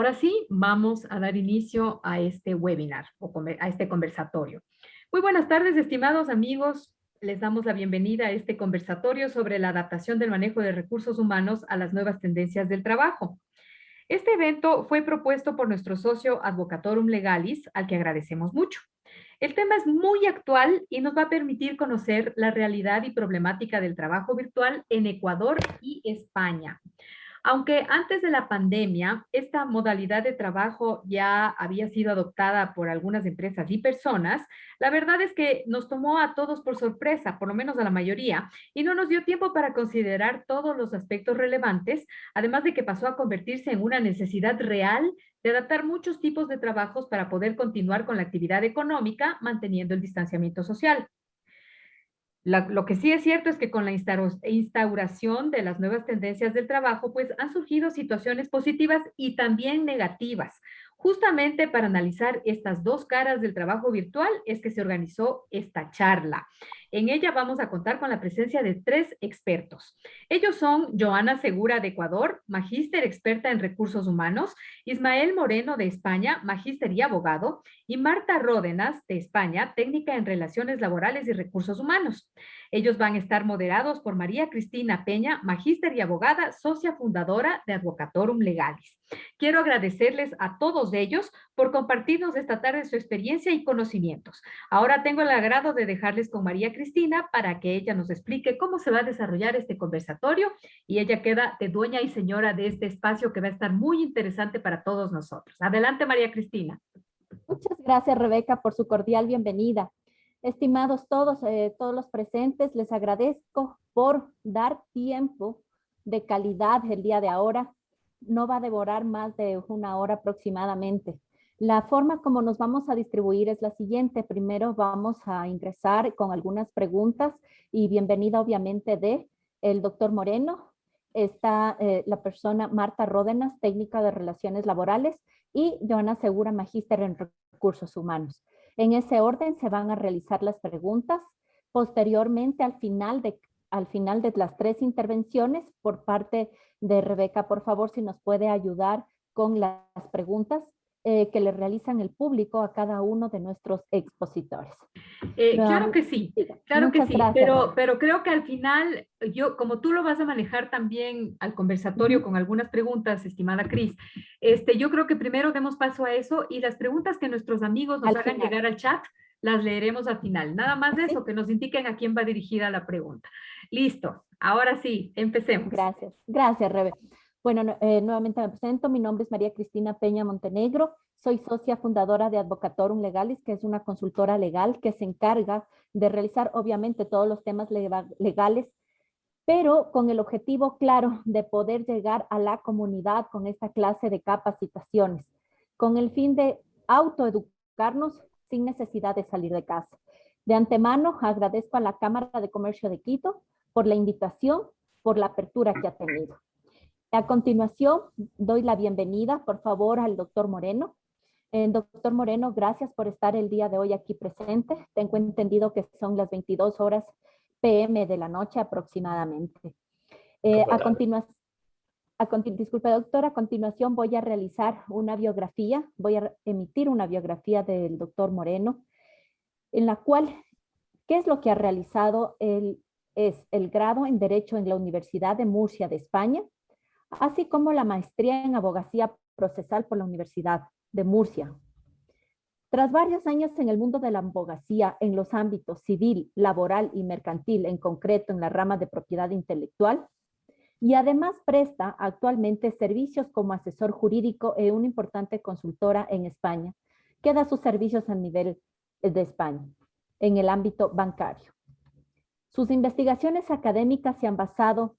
Ahora sí, vamos a dar inicio a este webinar o a este conversatorio. Muy buenas tardes, estimados amigos. Les damos la bienvenida a este conversatorio sobre la adaptación del manejo de recursos humanos a las nuevas tendencias del trabajo. Este evento fue propuesto por nuestro socio Advocatorum Legalis, al que agradecemos mucho. El tema es muy actual y nos va a permitir conocer la realidad y problemática del trabajo virtual en Ecuador y España. Aunque antes de la pandemia, esta modalidad de trabajo ya había sido adoptada por algunas empresas y personas, la verdad es que nos tomó a todos por sorpresa, por lo menos a la mayoría, y no nos dio tiempo para considerar todos los aspectos relevantes, además de que pasó a convertirse en una necesidad real de adaptar muchos tipos de trabajos para poder continuar con la actividad económica, manteniendo el distanciamiento social. Lo que sí es cierto es que con la instauración de las nuevas tendencias del trabajo, pues han surgido situaciones positivas y también negativas. Justamente para analizar estas dos caras del trabajo virtual es que se organizó esta charla. En ella vamos a contar con la presencia de 3 expertos. Ellos son Joana Segura de Ecuador, magíster experta en recursos humanos, Ismael Moreno de España, magíster y abogado, y Marta Ródenas de España, técnica en relaciones laborales y recursos humanos. Ellos van a estar moderados por María Cristina Peña, magíster y abogada, socia fundadora de Advocatorum Legalis. Quiero agradecerles a todos ellos por compartirnos esta tarde su experiencia y conocimientos. Ahora tengo el agrado de dejarles con María Cristina para que ella nos explique cómo se va a desarrollar este conversatorio y ella queda de dueña y señora de este espacio que va a estar muy interesante para todos nosotros. Adelante, María Cristina. Muchas gracias, Rebeca, por su cordial bienvenida. Estimados todos los presentes, les agradezco por dar tiempo de calidad el día de ahora. No va a devorar más de una hora aproximadamente. La forma como nos vamos a distribuir es la siguiente. Primero vamos a ingresar con algunas preguntas y bienvenida obviamente de el doctor Moreno. Está la persona Marta Ródenas, técnica de relaciones laborales, y Joana Segura, magíster en recursos humanos. En ese orden se van a realizar las preguntas. Posteriormente, al final de las 3 intervenciones, por parte de Rebeca, por favor, si nos puede ayudar con las preguntas que le realizan el público a cada uno de nuestros expositores. Claro que sí, claro que Muchas sí, gracias. pero creo que al final, como tú lo vas a manejar también al conversatorio con algunas preguntas, estimada Cris, yo creo que primero demos paso a eso y las preguntas que nuestros amigos nos hagan llegar al chat, las leeremos al final. Nada más de eso, que nos indiquen a quién va dirigida la pregunta. Listo, ahora sí, empecemos. Gracias, Rebe. Bueno, nuevamente me presento. Mi nombre es María Cristina Peña Montenegro. Soy socia fundadora de Advocatorum Legalis, que es una consultora legal que se encarga de realizar, obviamente, todos los temas legales, pero con el objetivo claro de poder llegar a la comunidad con esta clase de capacitaciones, con el fin de autoeducarnos sin necesidad de salir de casa. De antemano, agradezco a la Cámara de Comercio de Quito por la invitación, por la apertura que ha tenido. A continuación, doy la bienvenida, por favor, al doctor Moreno. Doctor Moreno, gracias por estar el día de hoy aquí presente. Tengo entendido que son las 22 horas PM de la noche aproximadamente. Disculpe, doctor, a continuación voy a realizar una biografía, voy a emitir una biografía del doctor Moreno, en la cual, ¿qué es lo que ha realizado? Es el grado en Derecho en la Universidad de Murcia de España, así como la maestría en Abogacía Procesal por la Universidad de Murcia. Tras varios años en el mundo de la abogacía en los ámbitos civil, laboral y mercantil, en concreto en la rama de propiedad intelectual, y además presta actualmente servicios como asesor jurídico en una importante consultora en España, que da sus servicios a nivel de España, en el ámbito bancario. Sus investigaciones académicas se han basado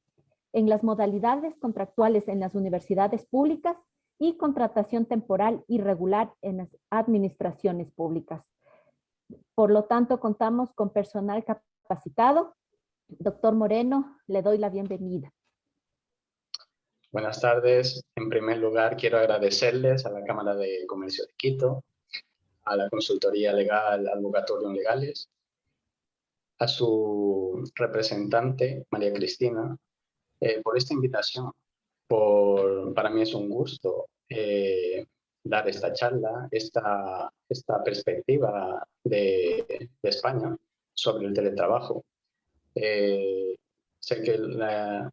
en las modalidades contractuales en las universidades públicas y contratación temporal y regular en las administraciones públicas. Por lo tanto, contamos con personal capacitado. Doctor Moreno, le doy la bienvenida. Buenas tardes. En primer lugar, quiero agradecerles a la Cámara de Comercio de Quito, a la consultoría legal Advocatorum Legalis, a su representante, María Cristina, por esta invitación. Para mí es un gusto dar esta charla, esta perspectiva de España sobre el teletrabajo. Sé que la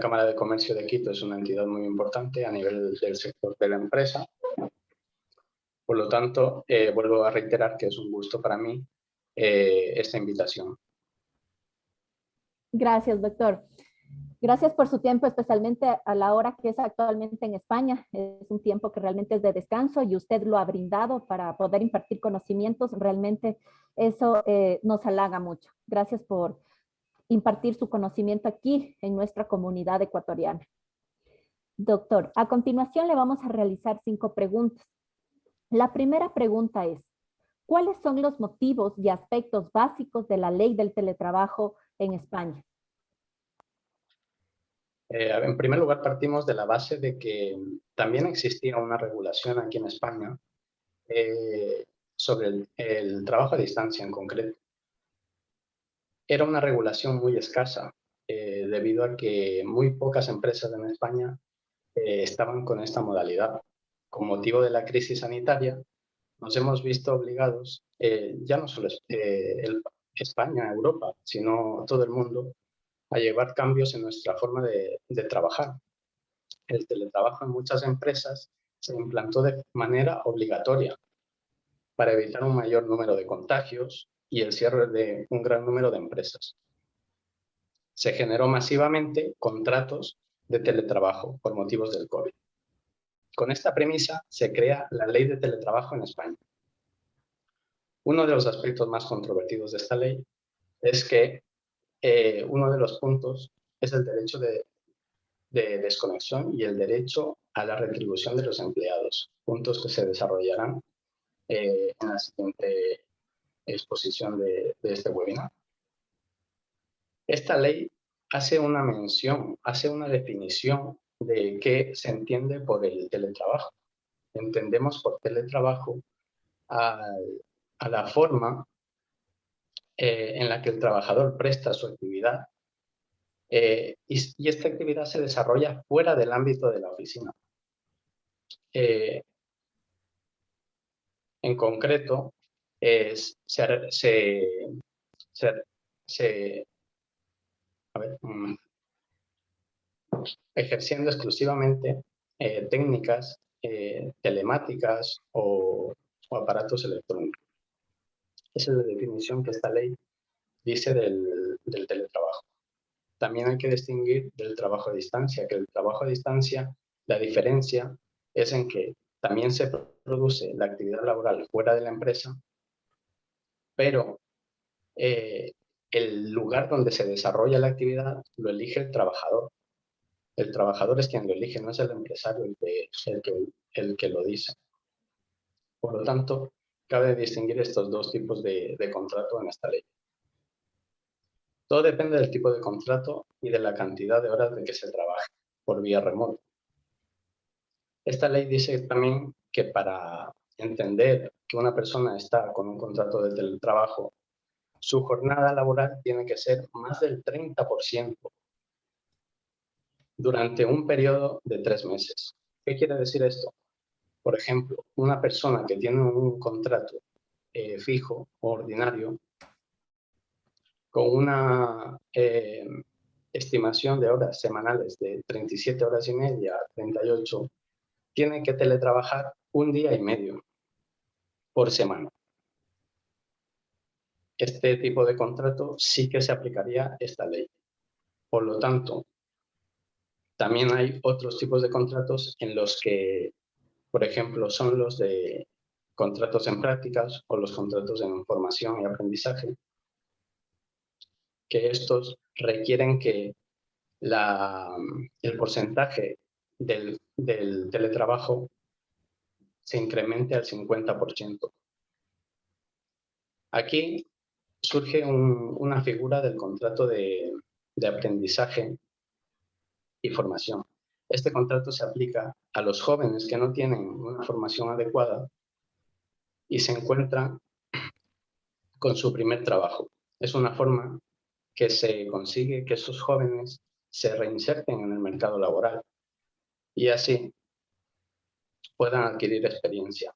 Cámara de Comercio de Quito es una entidad muy importante a nivel del sector de la empresa. Por lo tanto, vuelvo a reiterar que es un gusto para mí esta invitación. Gracias, doctor. Gracias por su tiempo, especialmente a la hora que es actualmente en España. Es un tiempo que realmente es de descanso y usted lo ha brindado para poder impartir conocimientos. Realmente eso nos halaga mucho. Gracias por impartir su conocimiento aquí en nuestra comunidad ecuatoriana. Doctor, a continuación le vamos a realizar 5 preguntas. La primera pregunta es, ¿cuáles son los motivos y aspectos básicos de la ley del teletrabajo en España? En primer lugar, partimos de la base de que también existía una regulación aquí en España sobre el trabajo a distancia en concreto. Era una regulación muy escasa debido a que muy pocas empresas en España estaban con esta modalidad. Con motivo de la crisis sanitaria, nos hemos visto obligados, ya no solo España, Europa, sino todo el mundo, a llevar cambios en nuestra forma de trabajar. El teletrabajo en muchas empresas se implantó de manera obligatoria para evitar un mayor número de contagios y el cierre de un gran número de empresas. Se generó masivamente contratos de teletrabajo por motivos del COVID. Con esta premisa se crea la Ley de Teletrabajo en España. Uno de los aspectos más controvertidos de esta ley es que uno de los puntos es el derecho de desconexión y el derecho a la retribución de los empleados, puntos que se desarrollarán en la siguiente exposición de este webinar. Esta ley hace una mención, hace una definición de qué se entiende por el teletrabajo. Entendemos por teletrabajo a la forma en la que el trabajador presta su actividad y esta actividad se desarrolla fuera del ámbito de la oficina. En concreto, ejerciendo exclusivamente técnicas telemáticas o aparatos electrónicos. Esa es la definición que esta ley dice del teletrabajo. También hay que distinguir del trabajo a distancia, que el trabajo a distancia, la diferencia es en que también se produce la actividad laboral fuera de la empresa, pero el lugar donde se desarrolla la actividad lo elige el trabajador. El trabajador es quien lo elige, no es el empresario el que lo dice. Por lo tanto, cabe distinguir estos dos tipos de contrato en esta ley. Todo depende del tipo de contrato y de la cantidad de horas de que se trabaje por vía remota. Esta ley dice también que para entender que una persona está con un contrato de teletrabajo, su jornada laboral tiene que ser más del 30% durante un periodo de 3 meses. ¿Qué quiere decir esto? Por ejemplo, una persona que tiene un contrato fijo o ordinario con una estimación de horas semanales de 37 horas y media a 38, tiene que teletrabajar 1 día y medio por semana. Este tipo de contrato sí que se aplicaría esta ley. Por lo tanto, también hay otros tipos de contratos en los que, por ejemplo, son los de contratos en prácticas o los contratos en formación y aprendizaje, que estos requieren que el porcentaje del teletrabajo se incremente al 50%. Aquí surge una figura del contrato de aprendizaje y formación. Este contrato se aplica a los jóvenes que no tienen una formación adecuada y se encuentran con su primer trabajo. Es una forma que se consigue que esos jóvenes se reinserten en el mercado laboral y así puedan adquirir experiencia,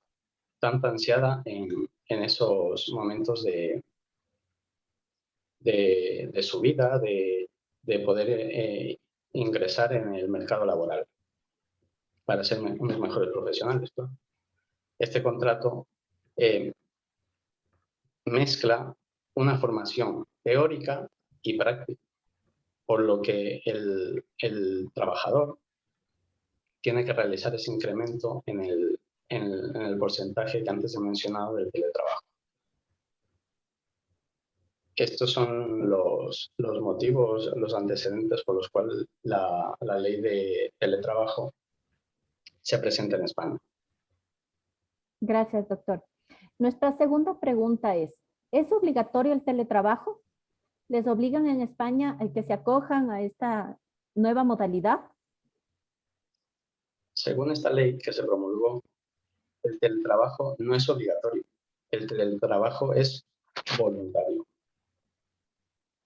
tanto ansiada en esos momentos de su vida, de poder ingresar en el mercado laboral para ser unos mejores profesionales, ¿no? Este contrato mezcla una formación teórica y práctica, por lo que el trabajador tiene que realizar ese incremento en el porcentaje que antes he mencionado del teletrabajo. Estos son los motivos, los antecedentes por los cuales la ley de teletrabajo se presenta en España. Gracias, doctor. Nuestra segunda pregunta ¿es obligatorio el teletrabajo? ¿Les obligan en España a que se acojan a esta nueva modalidad? Según esta ley que se promulgó, el teletrabajo no es obligatorio. El teletrabajo es voluntario.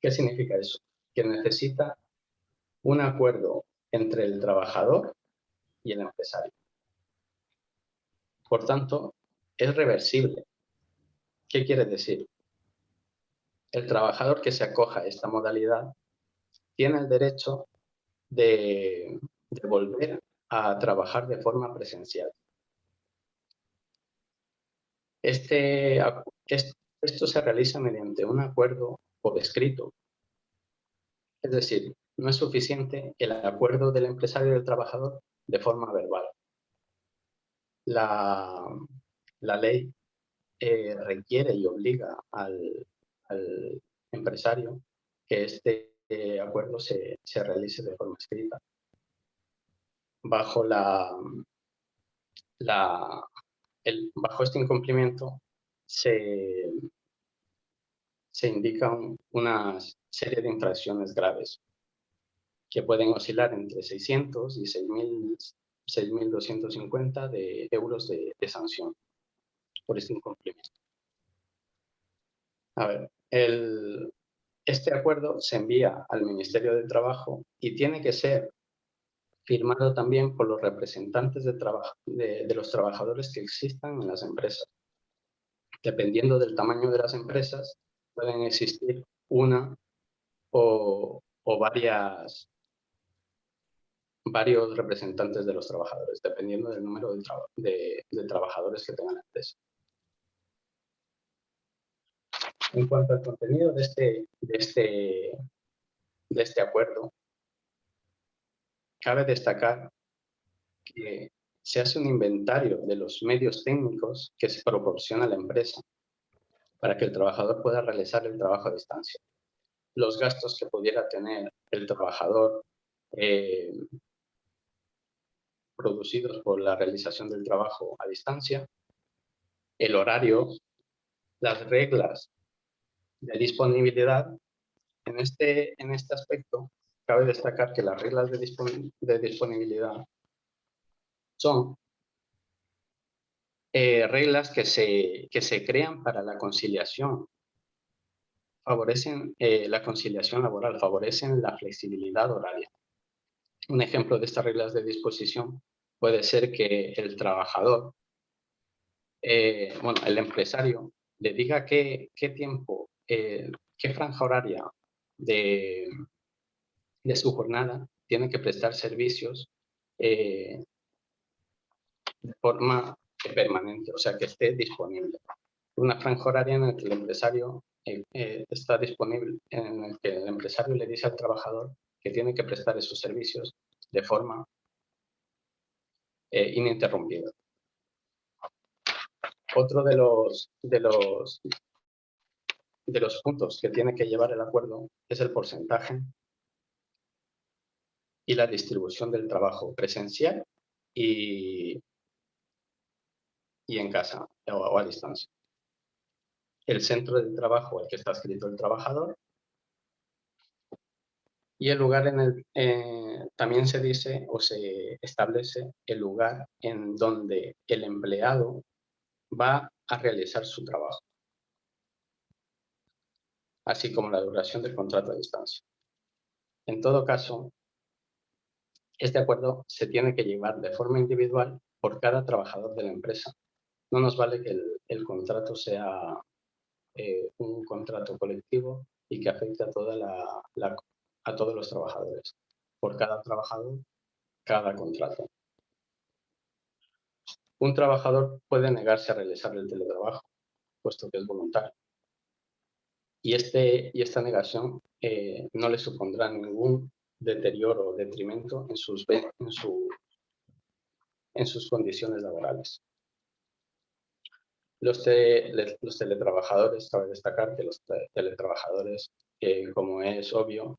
¿Qué significa eso? Que necesita un acuerdo entre el trabajador y el empresario. Por tanto, es reversible. ¿Qué quiere decir? El trabajador que se acoja a esta modalidad tiene el derecho de volver a trabajar de forma presencial. Esto se realiza mediante un acuerdo por escrito. Es decir, no es suficiente el acuerdo del empresario y del trabajador de forma verbal. La ley requiere y obliga al empresario que este acuerdo se realice de forma escrita. Bajo bajo este incumplimiento se indican una serie de infracciones graves que pueden oscilar entre 600 y 6.250 euros de sanción por este incumplimiento. A ver, este acuerdo se envía al Ministerio de Trabajo y tiene que ser firmado también por los representantes de los trabajadores que existan en las empresas. Dependiendo del tamaño de las empresas, pueden existir una o varios representantes de los trabajadores, dependiendo del número de trabajadores que tenga la empresa. En cuanto al contenido de este acuerdo, cabe destacar que se hace un inventario de los medios técnicos que se proporciona a la empresa para que el trabajador pueda realizar el trabajo a distancia. Los gastos que pudiera tener el trabajador producidos por la realización del trabajo a distancia, el horario, las reglas de disponibilidad. En este aspecto, cabe destacar que las reglas de disponibilidad son reglas que se crean para la conciliación. Favorecen la conciliación laboral, favorecen la flexibilidad horaria. Un ejemplo de estas reglas de disposición puede ser que el trabajador, el empresario, le diga qué tiempo, qué franja horaria de su jornada tiene que prestar servicios de forma permanente, o sea, que esté disponible. Una franja horaria en la que el empresario está disponible, en el que el empresario le dice al trabajador que tiene que prestar esos servicios de forma ininterrumpida. Otro de los puntos que tiene que llevar el acuerdo es el porcentaje y la distribución del trabajo presencial y en casa o a distancia. El centro de trabajo al que está adscrito el trabajador y el lugar también se dice o se establece el lugar en donde el empleado va a realizar su trabajo, así como la duración del contrato a distancia. En todo caso, este acuerdo se tiene que llevar de forma individual por cada trabajador de la empresa. No nos vale que el contrato sea un contrato colectivo y que afecte a, a todos los trabajadores. Por cada trabajador, cada contrato. Un trabajador puede negarse a realizar el teletrabajo, puesto que es voluntario. Y esta negación no le supondrá ningún deterioro o detrimento en sus condiciones laborales. Los teletrabajadores, cabe destacar que los teletrabajadores, como es obvio,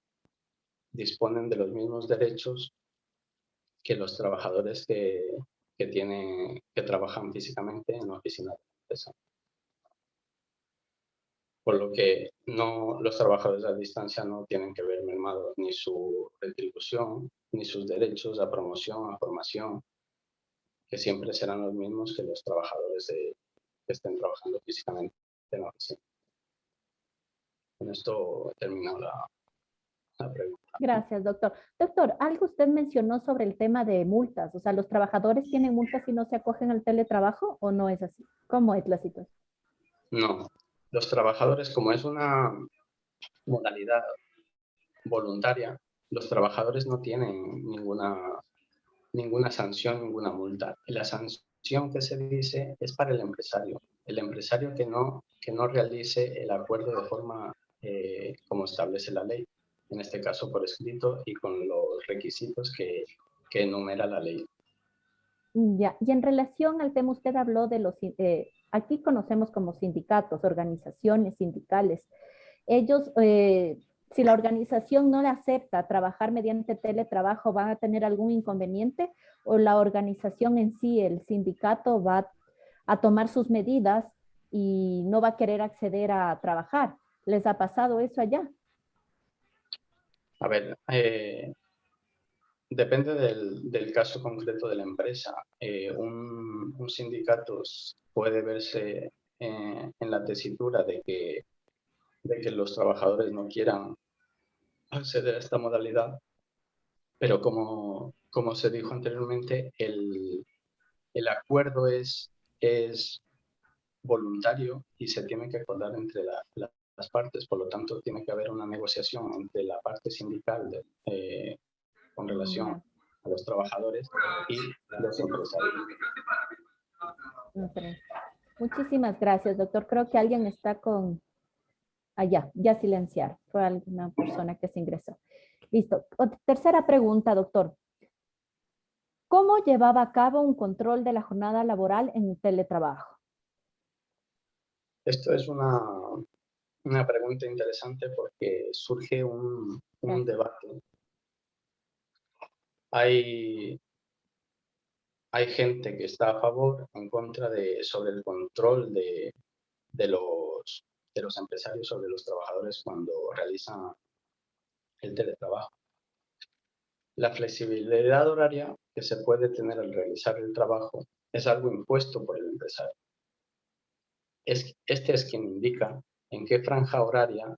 disponen de los mismos derechos que los trabajadores que trabajan físicamente en la oficina de la empresa. Por lo que los trabajadores a distancia no tienen que ver mermado ni su retribución, ni sus derechos a promoción, a formación, que siempre serán los mismos que los trabajadores que estén trabajando físicamente en la oficina. Con esto he terminado la pregunta. Gracias, doctor. Doctor, algo usted mencionó sobre el tema de multas. O sea, ¿los trabajadores tienen multas si no se acogen al teletrabajo o no es así? ¿Cómo es la situación? No. Los trabajadores, como es una modalidad voluntaria, los trabajadores no tienen ninguna sanción, ninguna multa. La sanción que se dice es para el empresario. El empresario que no realice el acuerdo de forma como establece la ley, en este caso por escrito y con los requisitos que enumera la ley. Ya, y en relación al tema, usted habló de aquí conocemos como sindicatos, organizaciones sindicales. Ellos, si la organización no le acepta trabajar mediante teletrabajo, ¿van a tener algún inconveniente? ¿O la organización en sí, el sindicato, va a tomar sus medidas y no va a querer acceder a trabajar? ¿Les ha pasado eso allá? A ver, depende del caso concreto de la empresa. Un sindicato puede verse en la tesitura de que los trabajadores no quieran acceder a esta modalidad, pero como se dijo anteriormente, el acuerdo es voluntario y se tiene que acordar entre las partes, por lo tanto tiene que haber una negociación entre la parte sindical con relación a los trabajadores y los empresarios. Muchísimas gracias, doctor. Creo que alguien está con... ya silenciar. Fue alguna persona que se ingresó. Listo. Tercera pregunta, doctor. ¿Cómo llevaba a cabo un control de la jornada laboral en un teletrabajo? Esto es una pregunta interesante porque surge un debate. Hay gente que está a favor, en contra sobre el control de los empresarios sobre los trabajadores cuando realizan el teletrabajo. La flexibilidad horaria que se puede tener al realizar el trabajo es algo impuesto por el empresario. Este es quien indica en qué franja horaria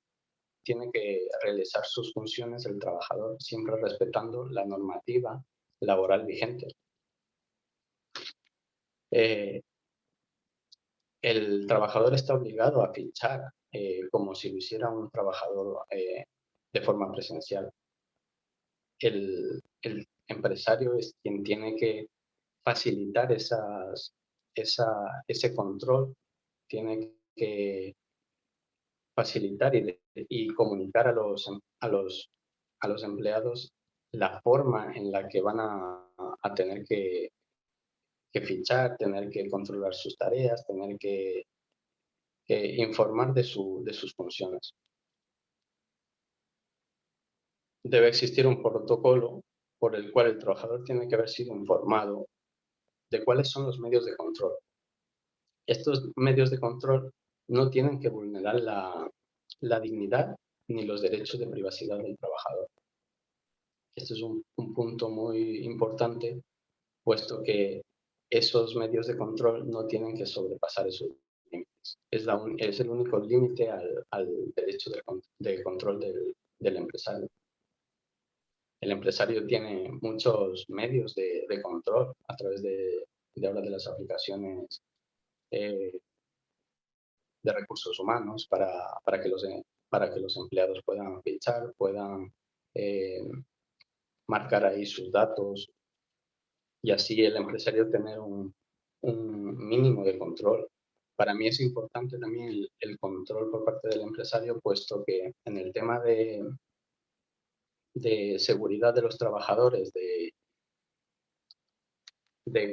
tiene que realizar sus funciones el trabajador, siempre respetando la normativa laboral vigente. El trabajador está obligado a fichar como si lo hiciera un trabajador de forma presencial. El empresario es quien tiene que facilitar ese control, tiene que facilitar y comunicar a los empleados la forma en la que van a tener que fichar, tener que controlar sus tareas, tener que informar de sus funciones. Debe existir un protocolo por el cual el trabajador tiene que haber sido informado de cuáles son los medios de control. Estos medios de control no tienen que vulnerar la dignidad ni los derechos de privacidad del trabajador. Este es un punto muy importante, puesto que esos medios de control no tienen que sobrepasar esos límites. Es el único límite al derecho de control del empresario. El empresario tiene muchos medios de control a través de ahora de las aplicaciones de recursos humanos para que los empleados puedan fichar, puedan marcar ahí sus datos y así el empresario tener un mínimo de control. Para mí es importante también el control por parte del empresario, puesto que en el tema de seguridad de los trabajadores, de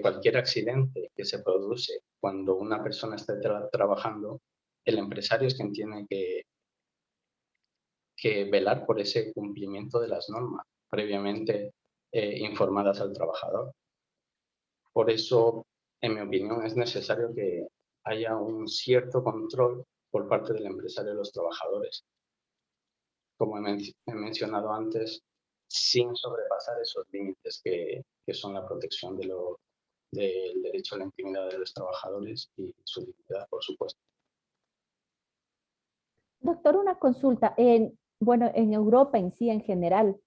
cualquier accidente que se produce cuando una persona está trabajando, el empresario es quien tiene que velar por ese cumplimiento de las normas previamente informadas al trabajador. Por eso, en mi opinión, es necesario que haya un cierto control por parte del empresario de los trabajadores, como he mencionado antes, sin sobrepasar esos límites que son la protección del derecho a la intimidad de los trabajadores y su dignidad, por supuesto. Doctor, una consulta. Bueno, en Europa en sí, en general,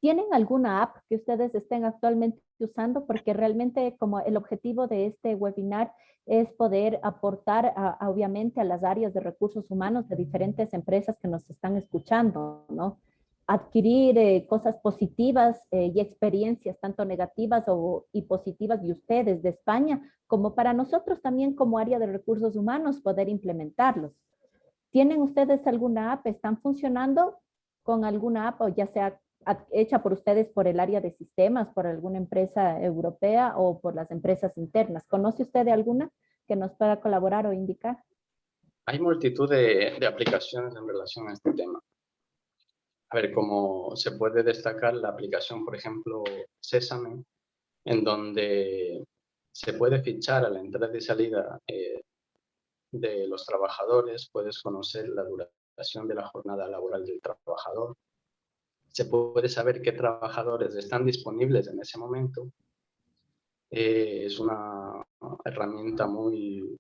¿tienen alguna app que ustedes estén actualmente usando? Porque realmente como el objetivo de este webinar es poder aportar obviamente a las áreas de recursos humanos de diferentes empresas que nos están escuchando, ¿no? Adquirir cosas positivas y experiencias tanto negativas y positivas de ustedes de España, como para nosotros también como área de recursos humanos poder implementarlos. ¿Tienen ustedes alguna app? ¿Están funcionando con alguna app o ya sea hecha por ustedes por el área de sistemas, por alguna empresa europea o por las empresas internas? ¿Conoce usted de alguna que nos pueda colaborar o indicar? Hay multitud de aplicaciones en relación a este tema. A ver, como se puede destacar la aplicación, por ejemplo, Sésame, en donde se puede fichar a la entrada y salida de los trabajadores, puedes conocer la duración de la jornada laboral del trabajador, se puede saber qué trabajadores están disponibles en ese momento. Es una herramienta muy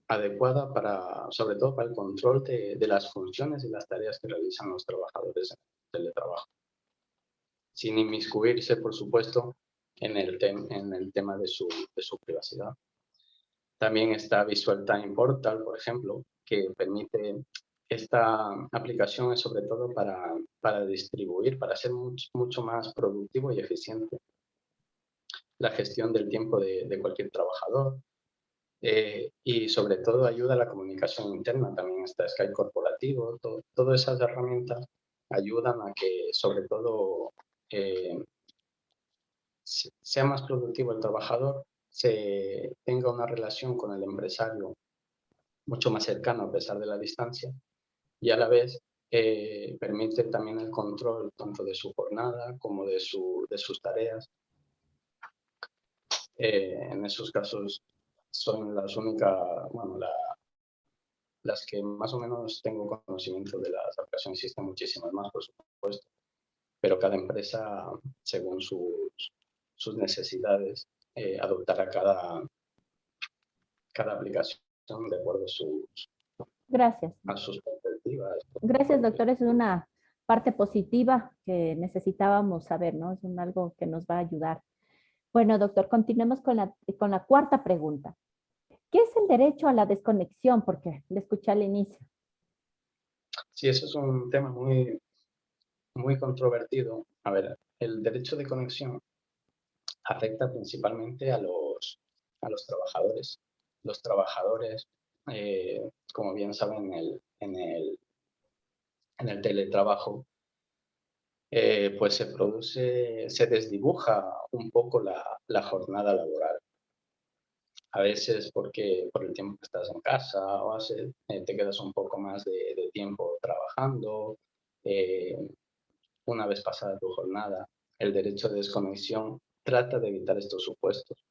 adecuada sobre todo para el control de las funciones y las tareas que realizan los trabajadores en el teletrabajo, sin inmiscuirse, por supuesto, en el tema de su privacidad. También está Visual Time Portal, por ejemplo, que permite, esta aplicación es sobre todo para distribuir, para ser mucho más productivo y eficiente la gestión del tiempo de cualquier trabajador. Y sobre todo ayuda a la comunicación interna. También está Skype corporativo. Todas esas herramientas ayudan a que sobre todo sea más productivo el trabajador, se tenga una relación con el empresario mucho más cercana a pesar de la distancia y a la vez permite también el control tanto de su jornada como de sus tareas. En esos casos son las únicas, bueno, las que más o menos tengo conocimiento de las aplicaciones. Existen muchísimas más, por supuesto, pero cada empresa, según sus necesidades, adoptará cada aplicación de acuerdo Gracias. a sus perspectivas. Gracias, doctor. Es una parte positiva que necesitábamos saber, ¿no? Es algo que nos va a ayudar. Bueno, doctor, continuemos con la cuarta pregunta. ¿Qué es el derecho a la desconexión? Porque le escuché al inicio. Sí, eso es un tema muy, muy controvertido. A ver, el derecho de conexión afecta principalmente a los trabajadores. Los trabajadores, como bien saben, en el teletrabajo, pues se desdibuja un poco la jornada laboral. A veces por el tiempo que estás en casa o te quedas un poco más de tiempo trabajando. Una vez pasada tu jornada, el derecho de desconexión trata de evitar estos supuestos.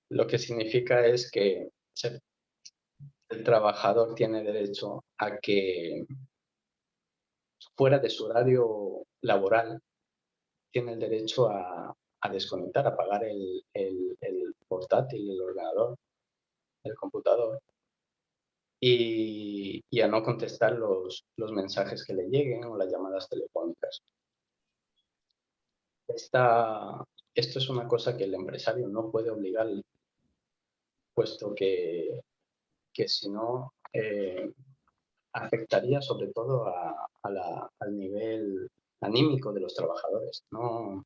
Lo que significa es que el trabajador tiene derecho a que fuera de su horario laboral tiene el derecho a desconectar, a apagar el portátil, el ordenador, el computador y a no contestar los mensajes que le lleguen o las llamadas telefónicas. esto es una cosa que el empresario no puede obligar, puesto que si no, afectaría sobre todo al nivel anímico de los trabajadores. No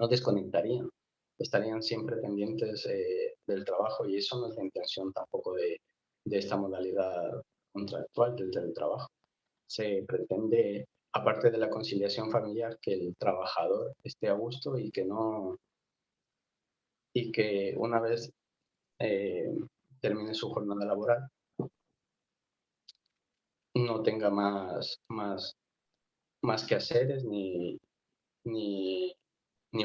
desconectarían, estarían siempre pendientes del trabajo, y eso no es la intención tampoco de esta modalidad contractual del teletrabajo. Se pretende, aparte de la conciliación familiar, que el trabajador esté a gusto y que una vez eh, termine su jornada laboral no tenga más quehaceres ni, ni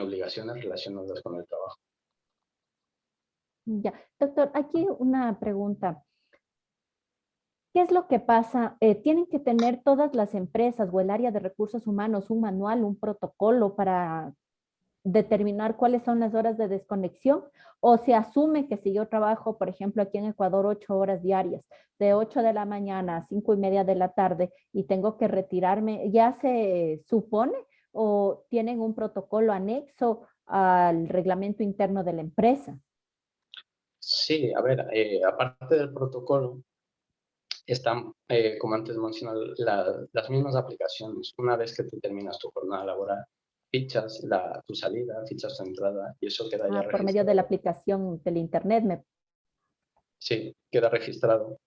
obligaciones relacionadas con el trabajo. Ya, doctor, aquí una pregunta. ¿Qué es lo que pasa? ¿Tienen que tener todas las empresas o el área de recursos humanos un manual, un protocolo para determinar cuáles son las horas de desconexión? ¿O se asume que si yo trabajo, por ejemplo, aquí en Ecuador, 8 horas diarias, de 8 de la mañana a 5:30 de la tarde, y tengo que retirarme, ya se supone o tienen un protocolo anexo al reglamento interno de la empresa? Sí, a ver, aparte del protocolo, están, como antes mencioné, las mismas aplicaciones. Una vez que tú terminas tu jornada laboral, fichas tu salida, fichas tu entrada, y eso queda ya Por medio de la registrado. aplicación del internet. Sí, queda registrado.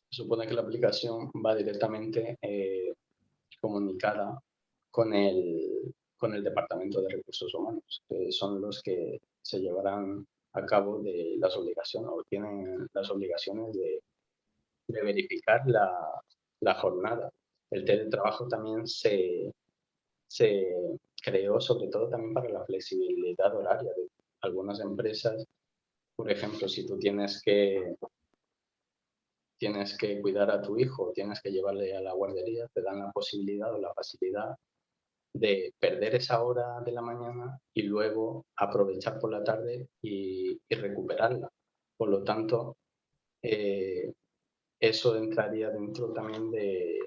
Se supone que la aplicación va directamente comunicada con el Departamento de Recursos Humanos, que son los que se llevarán a cabo de las obligaciones, o tienen las obligaciones de verificar la jornada. El teletrabajo también se creó sobre todo también para la flexibilidad horaria de algunas empresas. Por ejemplo, si tú tienes que cuidar a tu hijo, tienes que llevarle a la guardería, te dan la posibilidad o la facilidad de perder esa hora de la mañana y luego aprovechar por la tarde y recuperarla. Por lo tanto, eh, eso entraría dentro también de,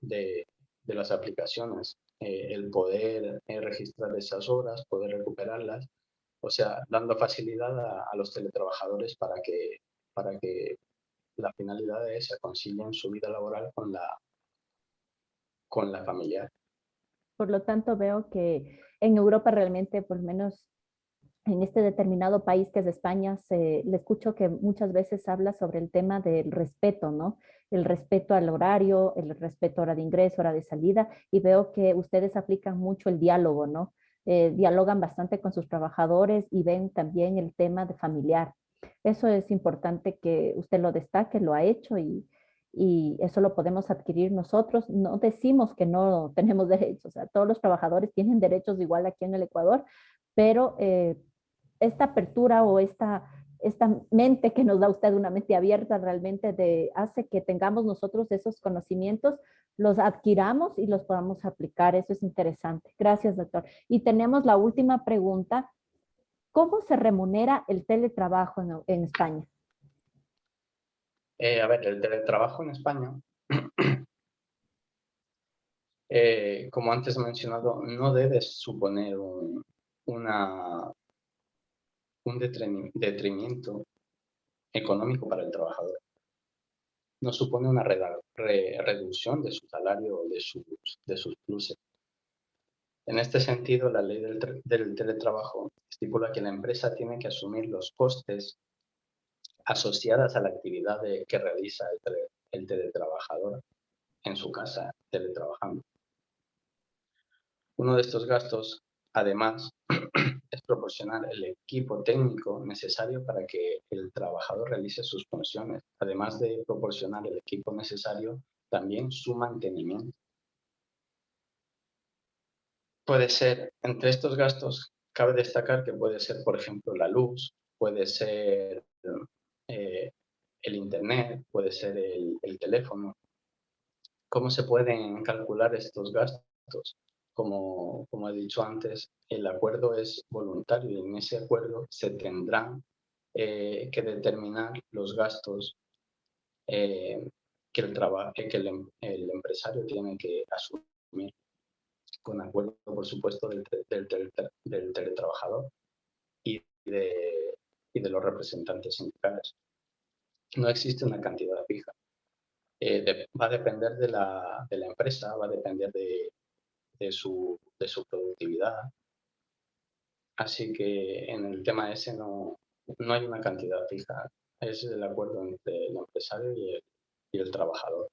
de las aplicaciones, el poder registrar esas horas, poder recuperarlas, o sea, dando facilidad a los teletrabajadores para que la finalidad es que concilien su vida laboral con la familiar. Por lo tanto, veo que en Europa realmente, por lo menos en este determinado país que es España, le escucho que muchas veces habla sobre el tema del respeto, ¿no? El respeto al horario, el respeto a hora de ingreso, hora de salida, y veo que ustedes aplican mucho el diálogo, ¿no? Dialogan bastante con sus trabajadores y ven también el tema de familiar. Eso es importante que usted lo destaque, lo ha hecho y eso lo podemos adquirir nosotros. No decimos que no tenemos derechos, o sea, todos los trabajadores tienen derechos igual aquí en el Ecuador, pero esta apertura o esta mente que nos da usted, una mente abierta realmente hace que tengamos nosotros esos conocimientos, los adquiramos y los podamos aplicar. Eso es interesante. Gracias, doctor. Y tenemos la última pregunta. ¿Cómo se remunera el teletrabajo en España? A ver, el teletrabajo en España, como antes he mencionado, no debe suponer un detrimento económico para el trabajador. No supone una reducción de su salario o de sus pluses. En este sentido, la ley del teletrabajo estipula que la empresa tiene que asumir los costes asociadas a la actividad que realiza el teletrabajador en su casa, teletrabajando. Uno de estos gastos, además, es proporcionar el equipo técnico necesario para que el trabajador realice sus funciones, además de proporcionar el equipo necesario, también su mantenimiento. Puede ser, entre estos gastos, cabe destacar que puede ser, por ejemplo, la luz, puede ser eh, el internet, puede ser el teléfono. ¿Cómo se pueden calcular estos gastos? Como he dicho antes, el acuerdo es voluntario y en ese acuerdo se tendrán que determinar los gastos que el empresario tiene que asumir. con acuerdo, por supuesto, del teletrabajador y de los representantes sindicales. No existe una cantidad fija. Va a depender de la empresa, va a depender de su productividad. Así que en el tema ese no hay una cantidad fija. Es el acuerdo entre el empresario y el trabajador.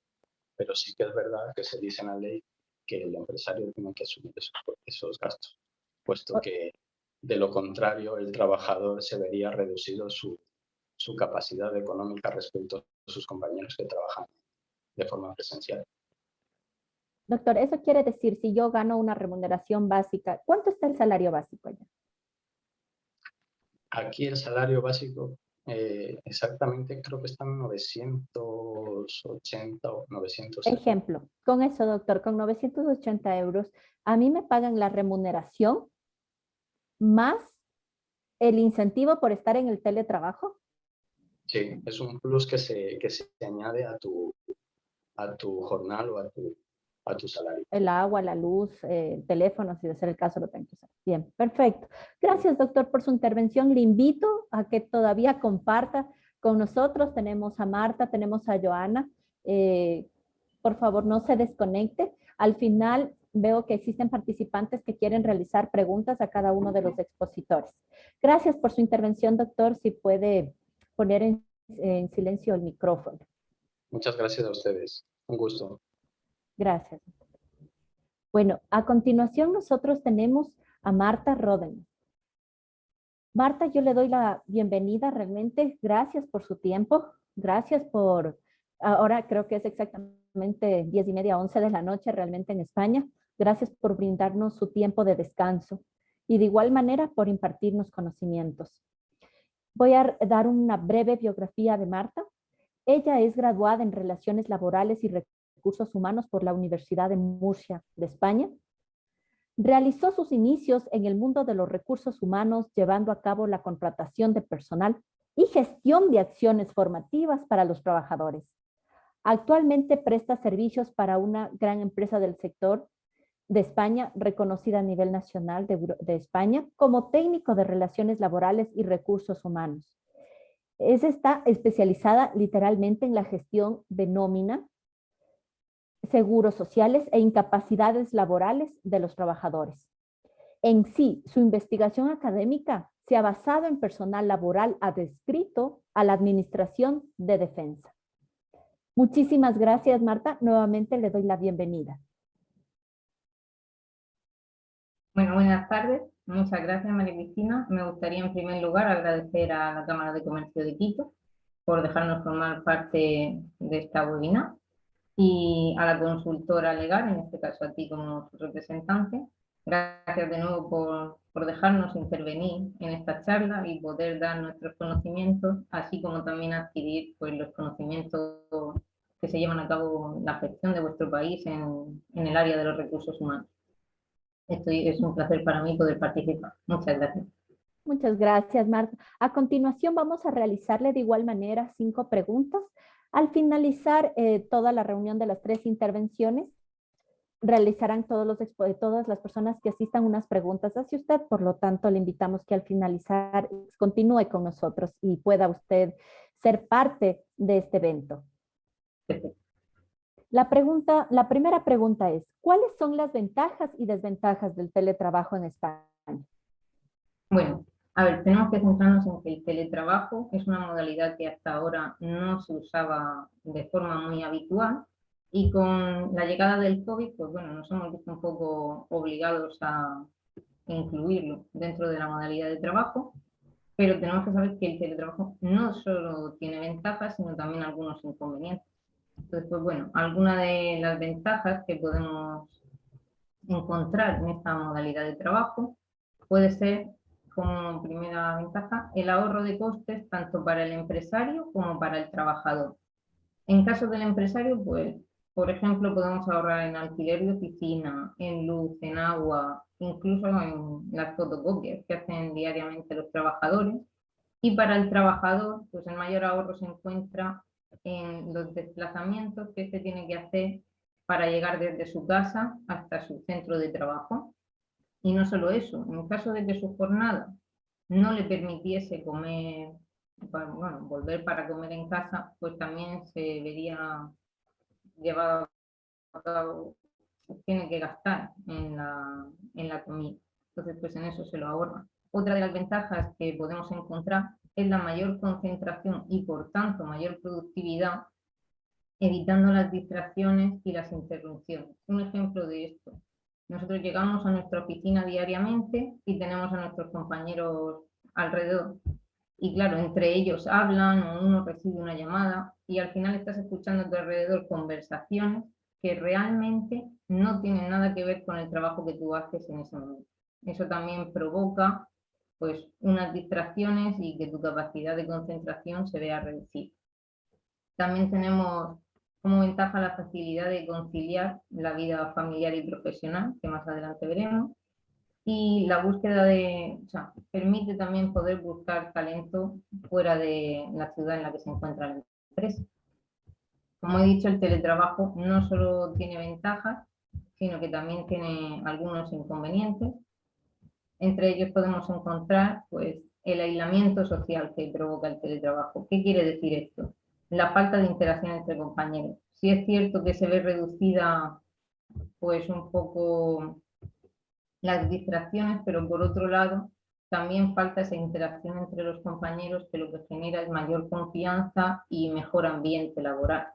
Pero sí que es verdad que se dice en la ley que el empresario tiene que asumir esos gastos, puesto que de lo contrario el trabajador se vería reducido su capacidad económica respecto a sus compañeros que trabajan de forma presencial. Doctor, eso quiere decir, si yo gano una remuneración básica, ¿cuánto está el salario básico allá? Aquí el salario básico exactamente creo que están 980 o 970. Ejemplo, con eso, doctor, con 980 euros, a mí me pagan la remuneración más el incentivo por estar en el teletrabajo. Sí, es un plus que se añade a tu jornal o a tu salario. El agua, la luz, el teléfono, si de ser el caso, lo tengo que usar. Bien, perfecto. Gracias, doctor, por su intervención. Le invito a que todavía comparta con nosotros. Tenemos a Marta, tenemos a Joana. Por favor, no se desconecte. Al final veo que existen participantes que quieren realizar preguntas a cada uno de los expositores. Gracias por su intervención, doctor. Si puede poner en silencio el micrófono. Muchas gracias a ustedes. Un gusto. Gracias. Bueno, a continuación nosotros tenemos a Marta Roden. Marta, yo le doy la bienvenida realmente. Gracias por su tiempo. Gracias por, ahora creo que es exactamente 10:30, 11 de la noche realmente en España. Gracias por brindarnos su tiempo de descanso y de igual manera por impartirnos conocimientos. Voy a dar una breve biografía de Marta. Ella es graduada en Relaciones Laborales y Recursos Humanos por la Universidad de Murcia de España. Realizó sus inicios en el mundo de los recursos humanos, llevando a cabo la contratación de personal y gestión de acciones formativas para los trabajadores. Actualmente presta servicios para una gran empresa del sector de España, reconocida a nivel nacional de España, como técnico de relaciones laborales y recursos humanos. Está especializada literalmente en la gestión de nómina, seguros sociales e incapacidades laborales de los trabajadores. En sí, su investigación académica se ha basado en personal laboral adscrito a la Administración de Defensa. Muchísimas gracias, Marta. Nuevamente le doy la bienvenida. Bueno, buenas tardes. Muchas gracias, María Cristina. Me gustaría en primer lugar agradecer a la Cámara de Comercio de Quito por dejarnos formar parte de esta webinar y a la consultora legal, en este caso a ti como su representante. Gracias de nuevo por dejarnos intervenir en esta charla y poder dar nuestros conocimientos, así como también adquirir pues, los conocimientos que se llevan a cabo en la gestión de vuestro país en el área de los recursos humanos. Es un placer para mí poder participar. Muchas gracias. Muchas gracias, Marta. A continuación vamos a realizarle de igual manera 5 preguntas. Al finalizar toda la reunión de las 3 intervenciones, realizarán todas las personas que asistan unas preguntas hacia usted. Por lo tanto, le invitamos que al finalizar continúe con nosotros y pueda usted ser parte de este evento. La primera pregunta es, ¿cuáles son las ventajas y desventajas del teletrabajo en España? Bueno, a ver, tenemos que centrarnos en que el teletrabajo es una modalidad que hasta ahora no se usaba de forma muy habitual y con la llegada del COVID, pues bueno, nos hemos visto un poco obligados a incluirlo dentro de la modalidad de trabajo, pero tenemos que saber que el teletrabajo no solo tiene ventajas, sino también algunos inconvenientes. Entonces, pues bueno, algunas de las ventajas que podemos encontrar en esta modalidad de trabajo puede ser, como primera ventaja, el ahorro de costes tanto para el empresario como para el trabajador. En caso del empresario, pues, por ejemplo, podemos ahorrar en alquiler de oficina, en luz, en agua, incluso en las fotocopias que hacen diariamente los trabajadores. Y para el trabajador, pues el mayor ahorro se encuentra en los desplazamientos que se tiene que hacer para llegar desde su casa hasta su centro de trabajo. Y no solo eso, en caso de que su jornada no le permitiese comer, bueno, volver para comer en casa, pues también se vería llevado a cabo, tiene que gastar en la comida. Entonces, pues en eso se lo ahorra. Otra de las ventajas que podemos encontrar es la mayor concentración y, por tanto, mayor productividad, evitando las distracciones y las interrupciones. Un ejemplo de esto: nosotros llegamos a nuestra oficina diariamente y tenemos a nuestros compañeros alrededor. Y claro, entre ellos hablan o uno recibe una llamada y al final estás escuchando a tu alrededor conversaciones que realmente no tienen nada que ver con el trabajo que tú haces en ese momento. Eso también provoca pues unas distracciones y que tu capacidad de concentración se vea reducida. También tenemos como ventaja la facilidad de conciliar la vida familiar y profesional, que más adelante veremos, y la búsqueda permite también poder buscar talento fuera de la ciudad en la que se encuentra la empresa. Como he dicho, el teletrabajo no solo tiene ventajas, sino que también tiene algunos inconvenientes. Entre ellos podemos encontrar pues, el aislamiento social que provoca el teletrabajo. ¿Qué quiere decir esto? La falta de interacción entre compañeros. Sí es cierto que se ve reducida pues un poco las distracciones, pero por otro lado también falta esa interacción entre los compañeros, que lo que genera es mayor confianza y mejor ambiente laboral.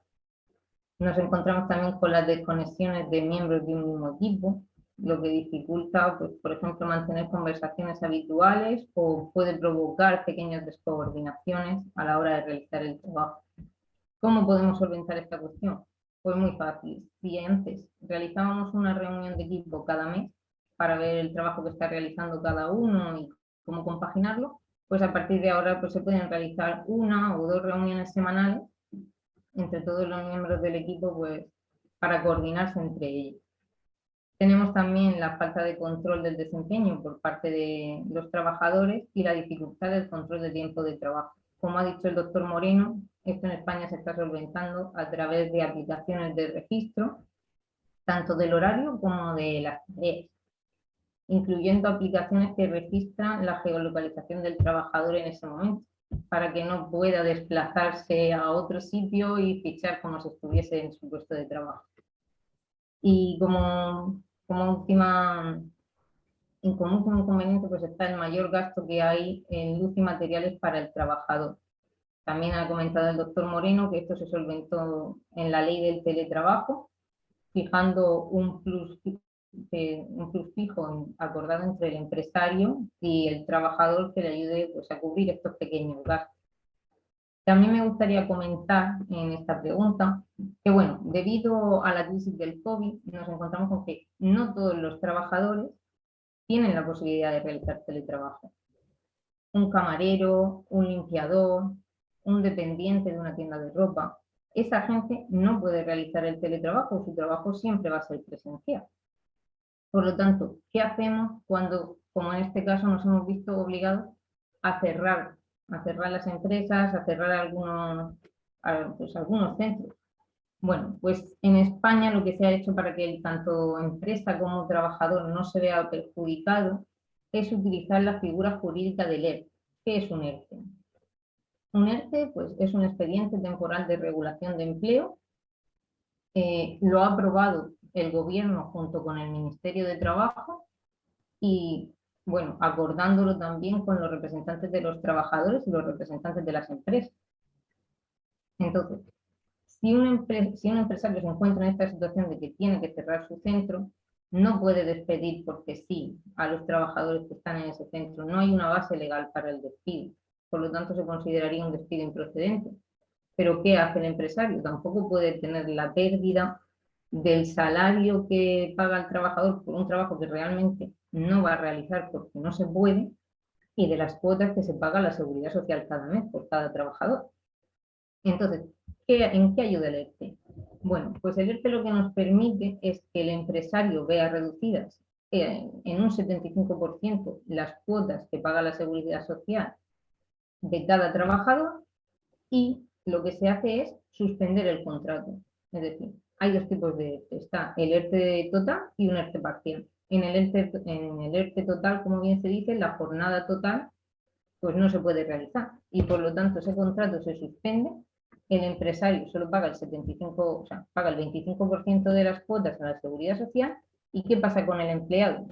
Nos encontramos también con las desconexiones de miembros de un mismo equipo, lo que dificulta, pues, por ejemplo, mantener conversaciones habituales o puede provocar pequeñas descoordinaciones a la hora de realizar el trabajo. ¿Cómo podemos solventar esta cuestión? Pues muy fácil. Si antes realizábamos una reunión de equipo cada mes para ver el trabajo que está realizando cada uno y cómo compaginarlo, pues a partir de ahora pues, se pueden realizar 1 o 2 reuniones semanales entre todos los miembros del equipo pues, para coordinarse entre ellos. Tenemos también la falta de control del desempeño por parte de los trabajadores y la dificultad del control de tiempo de trabajo. Como ha dicho el doctor Moreno, esto en España se está solventando a través de aplicaciones de registro, tanto del horario como de las tareas, incluyendo aplicaciones que registran la geolocalización del trabajador en ese momento, para que no pueda desplazarse a otro sitio y fichar como si estuviese en su puesto de trabajo. Y como último inconveniente, pues está el mayor gasto que hay en luz y materiales para el trabajador. También ha comentado el doctor Moreno que esto se solventó en la ley del teletrabajo, fijando un plus fijo acordado entre el empresario y el trabajador que le ayude pues, a cubrir estos pequeños gastos. También me gustaría comentar en esta pregunta que, bueno, debido a la crisis del COVID, nos encontramos con que no todos los trabajadores tienen la posibilidad de realizar teletrabajo. Un camarero, un limpiador, un dependiente de una tienda de ropa, esa gente no puede realizar el teletrabajo, su trabajo siempre va a ser presencial. Por lo tanto, ¿qué hacemos cuando, como en este caso, nos hemos visto obligados a cerrar las empresas, a cerrar algunos centros? Bueno, pues en España lo que se ha hecho para que tanto empresa como trabajador no se vea perjudicado es utilizar la figura jurídica del ERTE. ¿Qué es un ERTE? Un ERTE pues, es un expediente temporal de regulación de empleo. Lo ha aprobado el gobierno junto con el Ministerio de Trabajo y, bueno, acordándolo también con los representantes de los trabajadores y los representantes de las empresas. Entonces, si un empresario se encuentra en esta situación de que tiene que cerrar su centro, no puede despedir porque sí a los trabajadores que están en ese centro. No hay una base legal para el despido. Por lo tanto, se consideraría un despido improcedente. Pero ¿qué hace el empresario? Tampoco puede tener la pérdida del salario que paga el trabajador por un trabajo que realmente no va a realizar porque no se puede, y de las cuotas que se paga la seguridad social cada mes por cada trabajador. Entonces, ¿en qué ayuda el ERTE? Bueno, pues el ERTE lo que nos permite es que el empresario vea reducidas en un 75% las cuotas que paga la seguridad social de cada trabajador, y lo que se hace es suspender el contrato. Es decir, hay dos tipos de ERTE. Está el ERTE total y un ERTE parcial. En el ERTE total, como bien se dice, la jornada total pues no se puede realizar y por lo tanto ese contrato se suspende. El empresario solo paga el 75, o sea, paga el 25% de las cuotas a la seguridad social. ¿Y qué pasa con el empleado?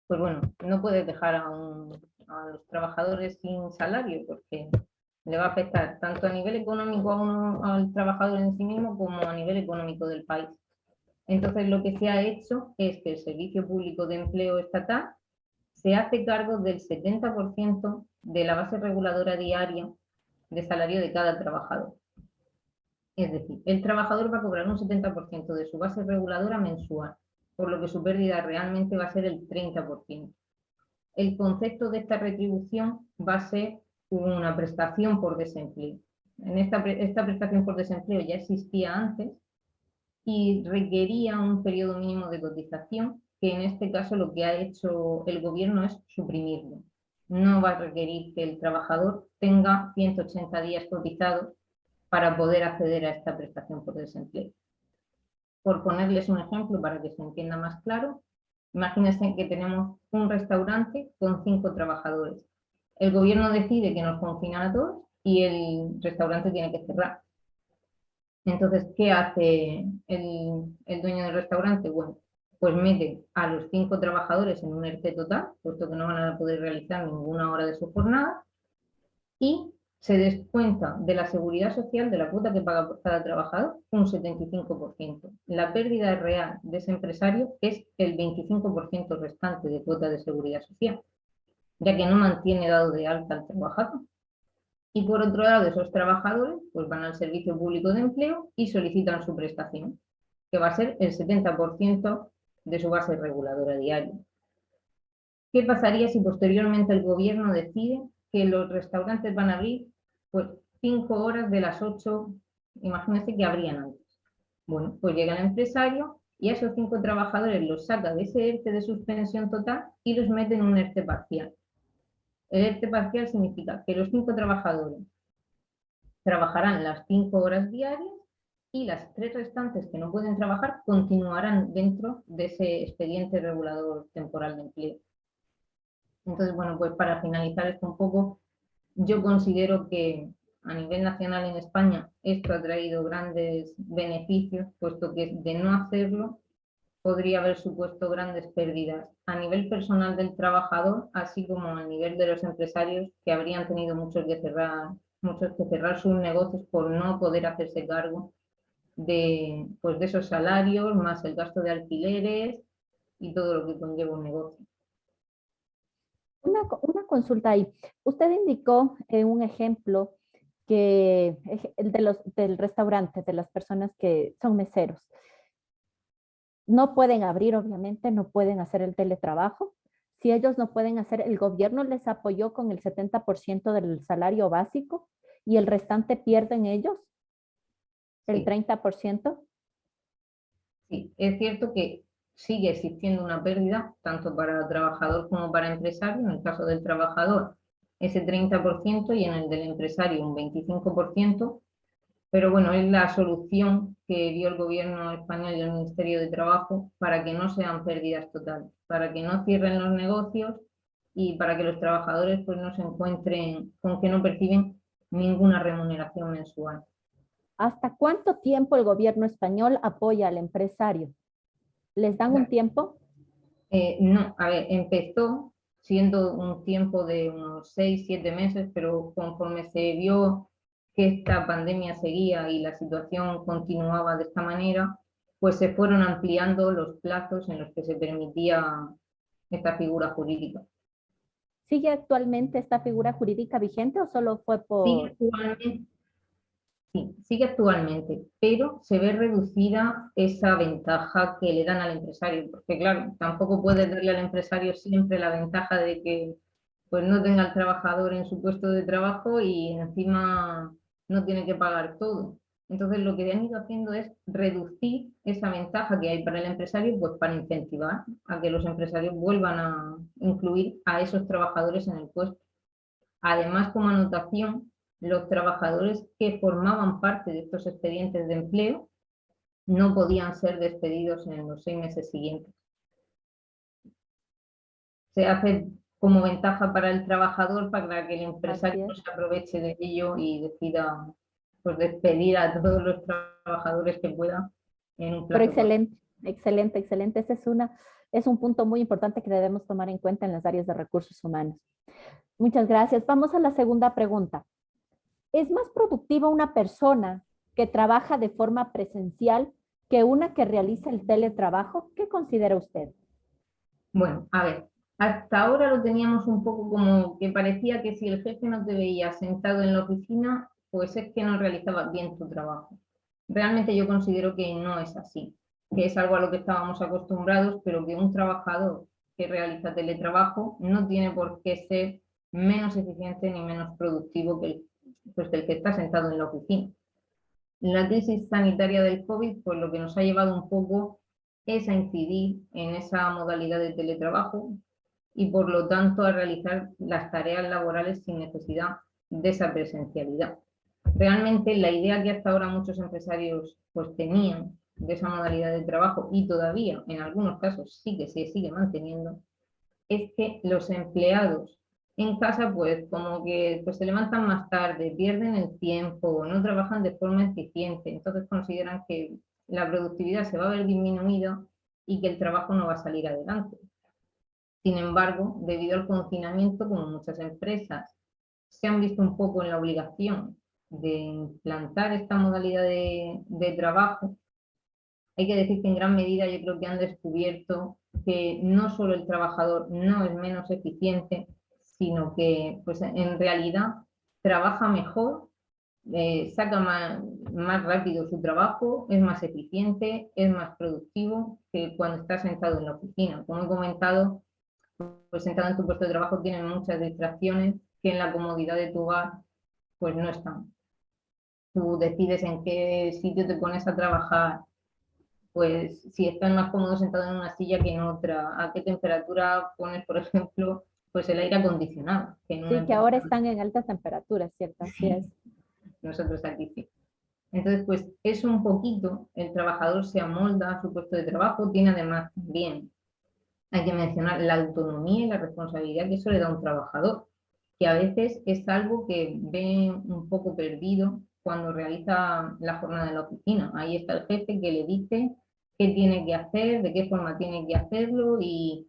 Pues bueno, no puedes dejar a los trabajadores sin salario porque le va a afectar tanto a nivel económico al trabajador en sí mismo como a nivel económico del país. Entonces lo que se ha hecho es que el Servicio Público de Empleo Estatal se hace cargo del 70% de la base reguladora diaria de salario de cada trabajador. Es decir, el trabajador va a cobrar un 70% de su base reguladora mensual, por lo que su pérdida realmente va a ser el 30%. El concepto de esta retribución va a ser una prestación por desempleo. Esta prestación por desempleo ya existía antes y requería un periodo mínimo de cotización, que en este caso lo que ha hecho el gobierno es suprimirlo. No va a requerir que el trabajador tenga 180 días cotizados para poder acceder a esta prestación por desempleo. Por ponerles un ejemplo para que se entienda más claro, imagínense que tenemos un restaurante con 5 trabajadores. El gobierno decide que nos confinan a todos y el restaurante tiene que cerrar. Entonces, ¿qué hace el dueño del restaurante? Bueno, pues mete a los 5 trabajadores en un ERTE total, puesto que no van a poder realizar ninguna hora de su jornada, y se descuenta de la seguridad social, de la cuota que paga por cada trabajador, un 75%. La pérdida real de ese empresario es el 25% restante de cuota de seguridad social, ya que no mantiene dado de alta al trabajador. Y por otro lado, esos trabajadores pues van al Servicio Público de Empleo y solicitan su prestación, que va a ser el 70% de su base reguladora diaria. ¿Qué pasaría si posteriormente el gobierno decide que los restaurantes van a abrir pues 5 horas de las 8, imagínense que abrían antes? Bueno, pues llega el empresario y a esos 5 trabajadores los saca de ese ERTE de suspensión total y los mete en un ERTE parcial. El ERTE parcial significa que los 5 trabajadores trabajarán las 5 horas diarias y las 3 restantes que no pueden trabajar continuarán dentro de ese expediente regulador temporal de empleo. Entonces, bueno, pues para finalizar esto un poco, yo considero que a nivel nacional en España esto ha traído grandes beneficios, puesto que de no hacerlo podría haber supuesto grandes pérdidas a nivel personal del trabajador, así como a nivel de los empresarios, que habrían tenido muchos que cerrar sus negocios por no poder hacerse cargo pues de esos salarios, más el gasto de alquileres y todo lo que conlleva un negocio. Una consulta ahí. Usted indicó en un ejemplo que el del restaurante, de las personas que son meseros, no pueden abrir, obviamente, no pueden hacer el teletrabajo. Si ellos no pueden hacer, el gobierno les apoyó con el 70% del salario básico y el restante pierden ellos, el 30%. Sí, es cierto que sigue existiendo una pérdida, tanto para el trabajador como para el empresario. En el caso del trabajador, ese 30% y en el del empresario un 25%. Pero bueno, es la solución que dio el gobierno español y el Ministerio de Trabajo para que no sean pérdidas totales, para que no cierren los negocios y para que los trabajadores pues no se encuentren con que no perciben ninguna remuneración mensual. ¿Hasta cuánto tiempo el gobierno español apoya al empresario? ¿Les dan un tiempo? No, a ver, empezó siendo un tiempo de unos 6, 7 meses, pero conforme se vio que esta pandemia seguía y la situación continuaba de esta manera, pues se fueron ampliando los plazos en los que se permitía esta figura jurídica. ¿Sigue actualmente esta figura jurídica vigente o solo fue por...? Sí, sigue actualmente, pero se ve reducida esa ventaja que le dan al empresario, porque claro, tampoco puedes darle al empresario siempre la ventaja de que pues no tenga al trabajador en su puesto de trabajo y encima no tiene que pagar todo. Entonces lo que han ido haciendo es reducir esa ventaja que hay para el empresario, pues para incentivar a que los empresarios vuelvan a incluir a esos trabajadores en el puesto. Además, como anotación, los trabajadores que formaban parte de estos expedientes de empleo no podían ser despedidos en los 6 meses siguientes. Se hace como ventaja para el trabajador para que el empresario no se aproveche de ello y decida pues despedir a todos los trabajadores que pueda en un plazo. Pero excelente, excelente, excelente. Ese es un punto muy importante que debemos tomar en cuenta en las áreas de recursos humanos. Muchas gracias. Vamos a la segunda pregunta. ¿Es más productiva una persona que trabaja de forma presencial que una que realiza el teletrabajo? ¿Qué considera usted? Bueno, a ver, hasta ahora lo teníamos un poco como que parecía que si el jefe no te veía sentado en la oficina, pues es que no realizabas bien tu trabajo. Realmente yo considero que no es así, que es algo a lo que estábamos acostumbrados, pero que un trabajador que realiza teletrabajo no tiene por qué ser menos eficiente ni menos productivo que el que está sentado en la oficina. La crisis sanitaria del COVID, pues lo que nos ha llevado un poco es a incidir en esa modalidad de teletrabajo y por lo tanto a realizar las tareas laborales sin necesidad de esa presencialidad. Realmente la idea que hasta ahora muchos empresarios pues tenían de esa modalidad de trabajo y todavía en algunos casos sí que se sigue manteniendo, es que los empleados en casa pues como que pues, se levantan más tarde, pierden el tiempo, no trabajan de forma eficiente, entonces consideran que la productividad se va a ver disminuida y que el trabajo no va a salir adelante. Sin embargo, debido al confinamiento, como muchas empresas se han visto un poco en la obligación de implantar esta modalidad de trabajo, hay que decir que en gran medida yo creo que han descubierto que no solo el trabajador no es menos eficiente, sino que pues, en realidad trabaja mejor, saca más rápido su trabajo, es más eficiente, es más productivo que cuando está sentado en la oficina. Como he comentado, pues sentado en tu puesto de trabajo tienes muchas distracciones que en la comodidad de tu hogar pues no están. Tú decides en qué sitio te pones a trabajar, pues si estás más cómodo sentado en una silla que en otra, a qué temperatura pones, por ejemplo, pues el aire acondicionado. Sí, que ahora están en altas temperaturas, ¿cierto? Así es. Nosotros aquí sí. Entonces, pues es un poquito, el trabajador se amolda a su puesto de trabajo, tiene además también, hay que mencionar la autonomía y la responsabilidad que eso le da a un trabajador, que a veces es algo que ve un poco perdido cuando realiza la jornada en la oficina. Ahí está el jefe que le dice qué tiene que hacer, de qué forma tiene que hacerlo y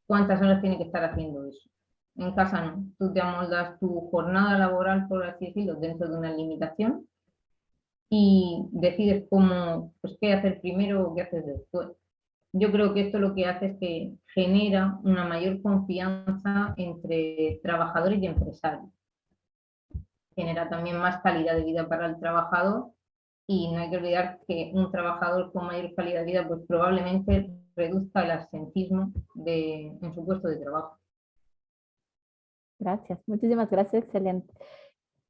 cuántas horas tiene que estar haciendo eso. En casa no, tú te amoldas tu jornada laboral, por así decirlo, dentro de una limitación y decides cómo, pues qué hacer primero o qué hacer después. Yo creo que esto lo que hace es que genera una mayor confianza entre trabajadores y empresarios. Genera también más calidad de vida para el trabajador y no hay que olvidar que un trabajador con mayor calidad de vida pues probablemente reduzca el absentismo en su puesto de trabajo. Gracias, muchísimas gracias, excelente.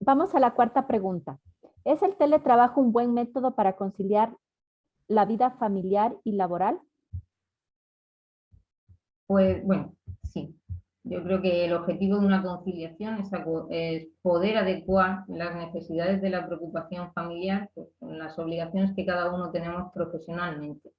Vamos a la cuarta pregunta. ¿Es el teletrabajo un buen método para conciliar la vida familiar y laboral? Pues bueno, sí. Yo creo que el objetivo de una conciliación es poder adecuar las necesidades de la preocupación familiar pues, con las obligaciones que cada uno tenemos profesionalmente.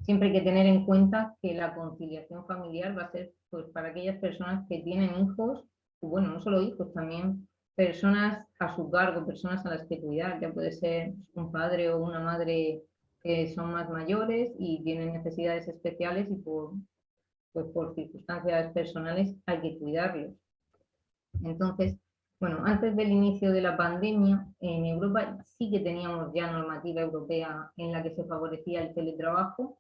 Siempre hay que tener en cuenta que la conciliación familiar va a ser pues, para aquellas personas que tienen hijos, bueno, no solo hijos, también personas a su cargo, personas a las que cuidar, ya puede ser un padre o una madre que son más mayores y tienen necesidades especiales y pues por circunstancias personales hay que cuidarlos. Entonces, bueno, antes del inicio de la pandemia, en Europa sí que teníamos ya normativa europea en la que se favorecía el teletrabajo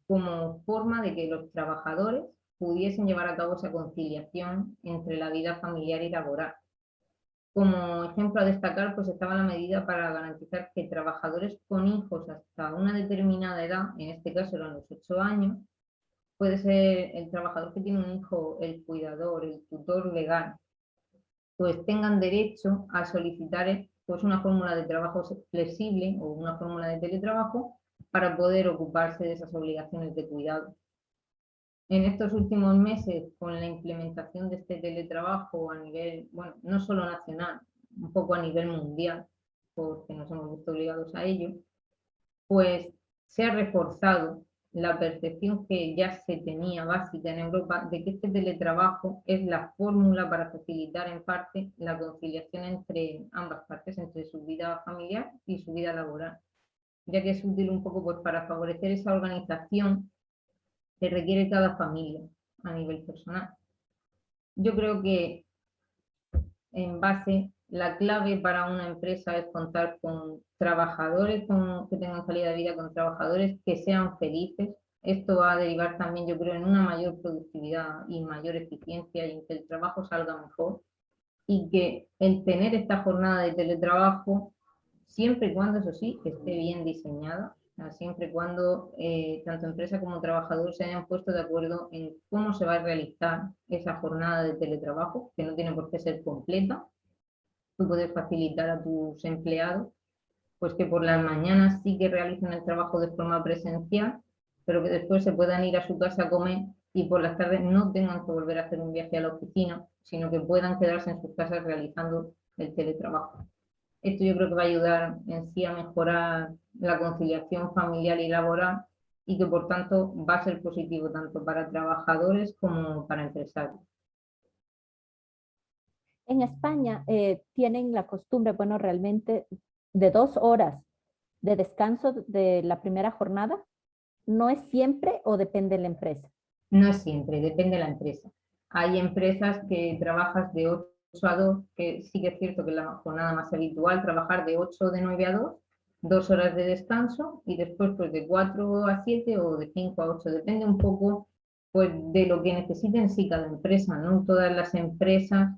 como forma de que los trabajadores pudiesen llevar a cabo esa conciliación entre la vida familiar y laboral. Como ejemplo a destacar, pues estaba la medida para garantizar que trabajadores con hijos hasta una determinada edad, en este caso eran los 8 años, puede ser el trabajador que tiene un hijo, el cuidador, el tutor legal, pues tengan derecho a solicitar pues una fórmula de trabajo flexible o una fórmula de teletrabajo para poder ocuparse de esas obligaciones de cuidado. En estos últimos meses, con la implementación de este teletrabajo a nivel, bueno, no solo nacional, un poco a nivel mundial, porque nos hemos visto obligados a ello, pues se ha reforzado la percepción que ya se tenía básica en Europa de que este teletrabajo es la fórmula para facilitar en parte la conciliación entre ambas partes, entre su vida familiar y su vida laboral, ya que es útil un poco pues, para favorecer esa organización que requiere cada familia a nivel personal. Yo creo que en base, la clave para una empresa es contar con trabajadores que tengan calidad de vida, con trabajadores que sean felices. Esto va a derivar también, yo creo, en una mayor productividad y mayor eficiencia y en que el trabajo salga mejor. Y que el tener esta jornada de teletrabajo, siempre y cuando, eso sí, esté bien diseñada, siempre y cuando tanto empresa como trabajador se hayan puesto de acuerdo en cómo se va a realizar esa jornada de teletrabajo, que no tiene por qué ser completa. Tú puedes facilitar a tus empleados pues que por las mañanas sí que realicen el trabajo de forma presencial, pero que después se puedan ir a su casa a comer y por las tardes no tengan que volver a hacer un viaje a la oficina, sino que puedan quedarse en sus casas realizando el teletrabajo. Esto yo creo que va a ayudar en sí a mejorar la conciliación familiar y laboral y que por tanto va a ser positivo tanto para trabajadores como para empresarios. En España tienen la costumbre, bueno, realmente de 2 horas de descanso de la primera jornada. ¿No es siempre o depende de la empresa? No es siempre, depende de la empresa. Hay empresas que trabajas de 8 a 2, que sí que es cierto que es la jornada más habitual, trabajar de 8 o de 9 a 2, 2 horas de descanso y después pues de 4 a 7 o de 5 a 8, depende un poco pues de lo que necesiten sí cada empresa, ¿no? Todas las empresas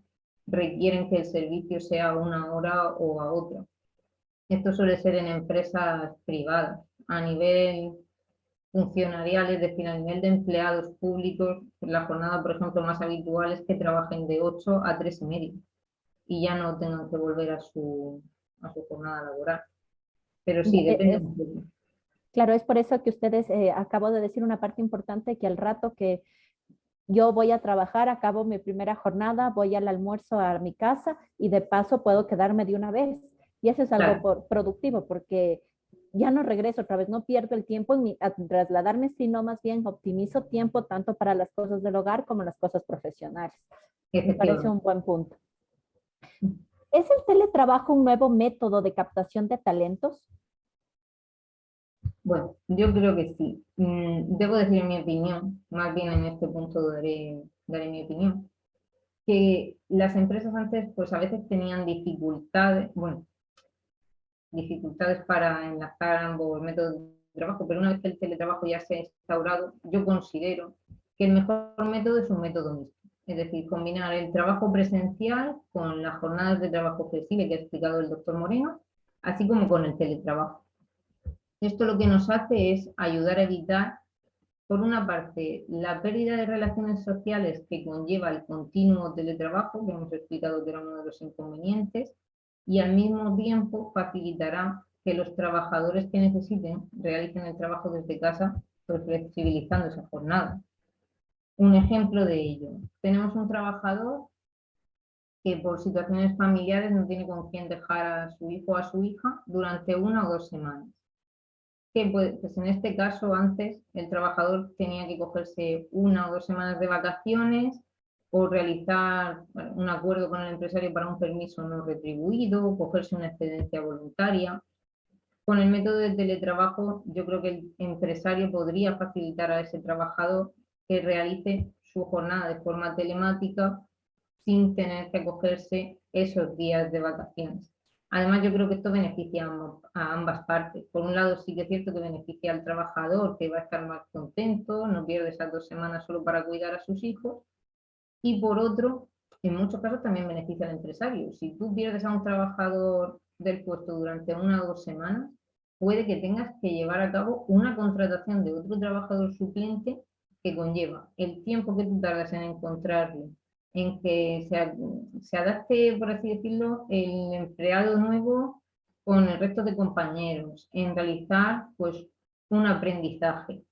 requieren que el servicio sea a una hora o a otra. Esto suele ser en empresas privadas. A nivel funcionarial, es decir, a nivel de empleados públicos, la jornada, por ejemplo, más habitual es que trabajen de 8 a 3:30 y ya no tengan que volver a su jornada laboral. Pero sí, depende un poco. Claro, es por eso que ustedes, acabo de decir una parte importante, que al rato que yo voy a trabajar, acabo mi primera jornada, voy al almuerzo a mi casa y de paso puedo quedarme de una vez. Y eso es algo Claro. productivo porque ya no regreso otra vez, no pierdo el tiempo en trasladarme, sino más bien optimizo tiempo tanto para las cosas del hogar como las cosas profesionales. Me parece un buen punto. ¿Es el teletrabajo un nuevo método de captación de talentos? Bueno, yo creo que sí. Debo decir mi opinión, más bien en este punto daré mi opinión, que las empresas antes pues a veces tenían dificultades, bueno, dificultades para enlazar ambos métodos de trabajo, pero una vez que el teletrabajo ya se ha instaurado, yo considero que el mejor método es un método mixto. Es decir, combinar el trabajo presencial con las jornadas de trabajo flexible que ha explicado el doctor Moreno, así como con el teletrabajo. Esto lo que nos hace es ayudar a evitar, por una parte, la pérdida de relaciones sociales que conlleva el continuo teletrabajo, que hemos explicado que era uno de los inconvenientes, y al mismo tiempo facilitará que los trabajadores que necesiten realicen el trabajo desde casa, pues flexibilizando esa jornada. Un ejemplo de ello, tenemos un trabajador que por situaciones familiares no tiene con quién dejar a su hijo o a su hija durante 1 o 2 semanas. Que pues en este caso antes el trabajador tenía que cogerse 1 o 2 semanas de vacaciones o realizar un acuerdo con el empresario para un permiso no retribuido, cogerse una excedencia voluntaria. Con el método de teletrabajo yo creo que el empresario podría facilitar a ese trabajador que realice su jornada de forma telemática sin tener que acogerse esos días de vacaciones. Además, yo creo que esto beneficia a ambas partes. Por un lado, sí que es cierto que beneficia al trabajador, que va a estar más contento, no pierde esas 2 semanas solo para cuidar a sus hijos. Y por otro, en muchos casos también beneficia al empresario. Si tú pierdes a un trabajador del puesto durante 1 o 2 semanas, puede que tengas que llevar a cabo una contratación de otro trabajador suplente que conlleva el tiempo que tú tardas en encontrarlo, en que se adapte, por así decirlo, el empleado nuevo con el resto de compañeros, en realizar pues un aprendizaje.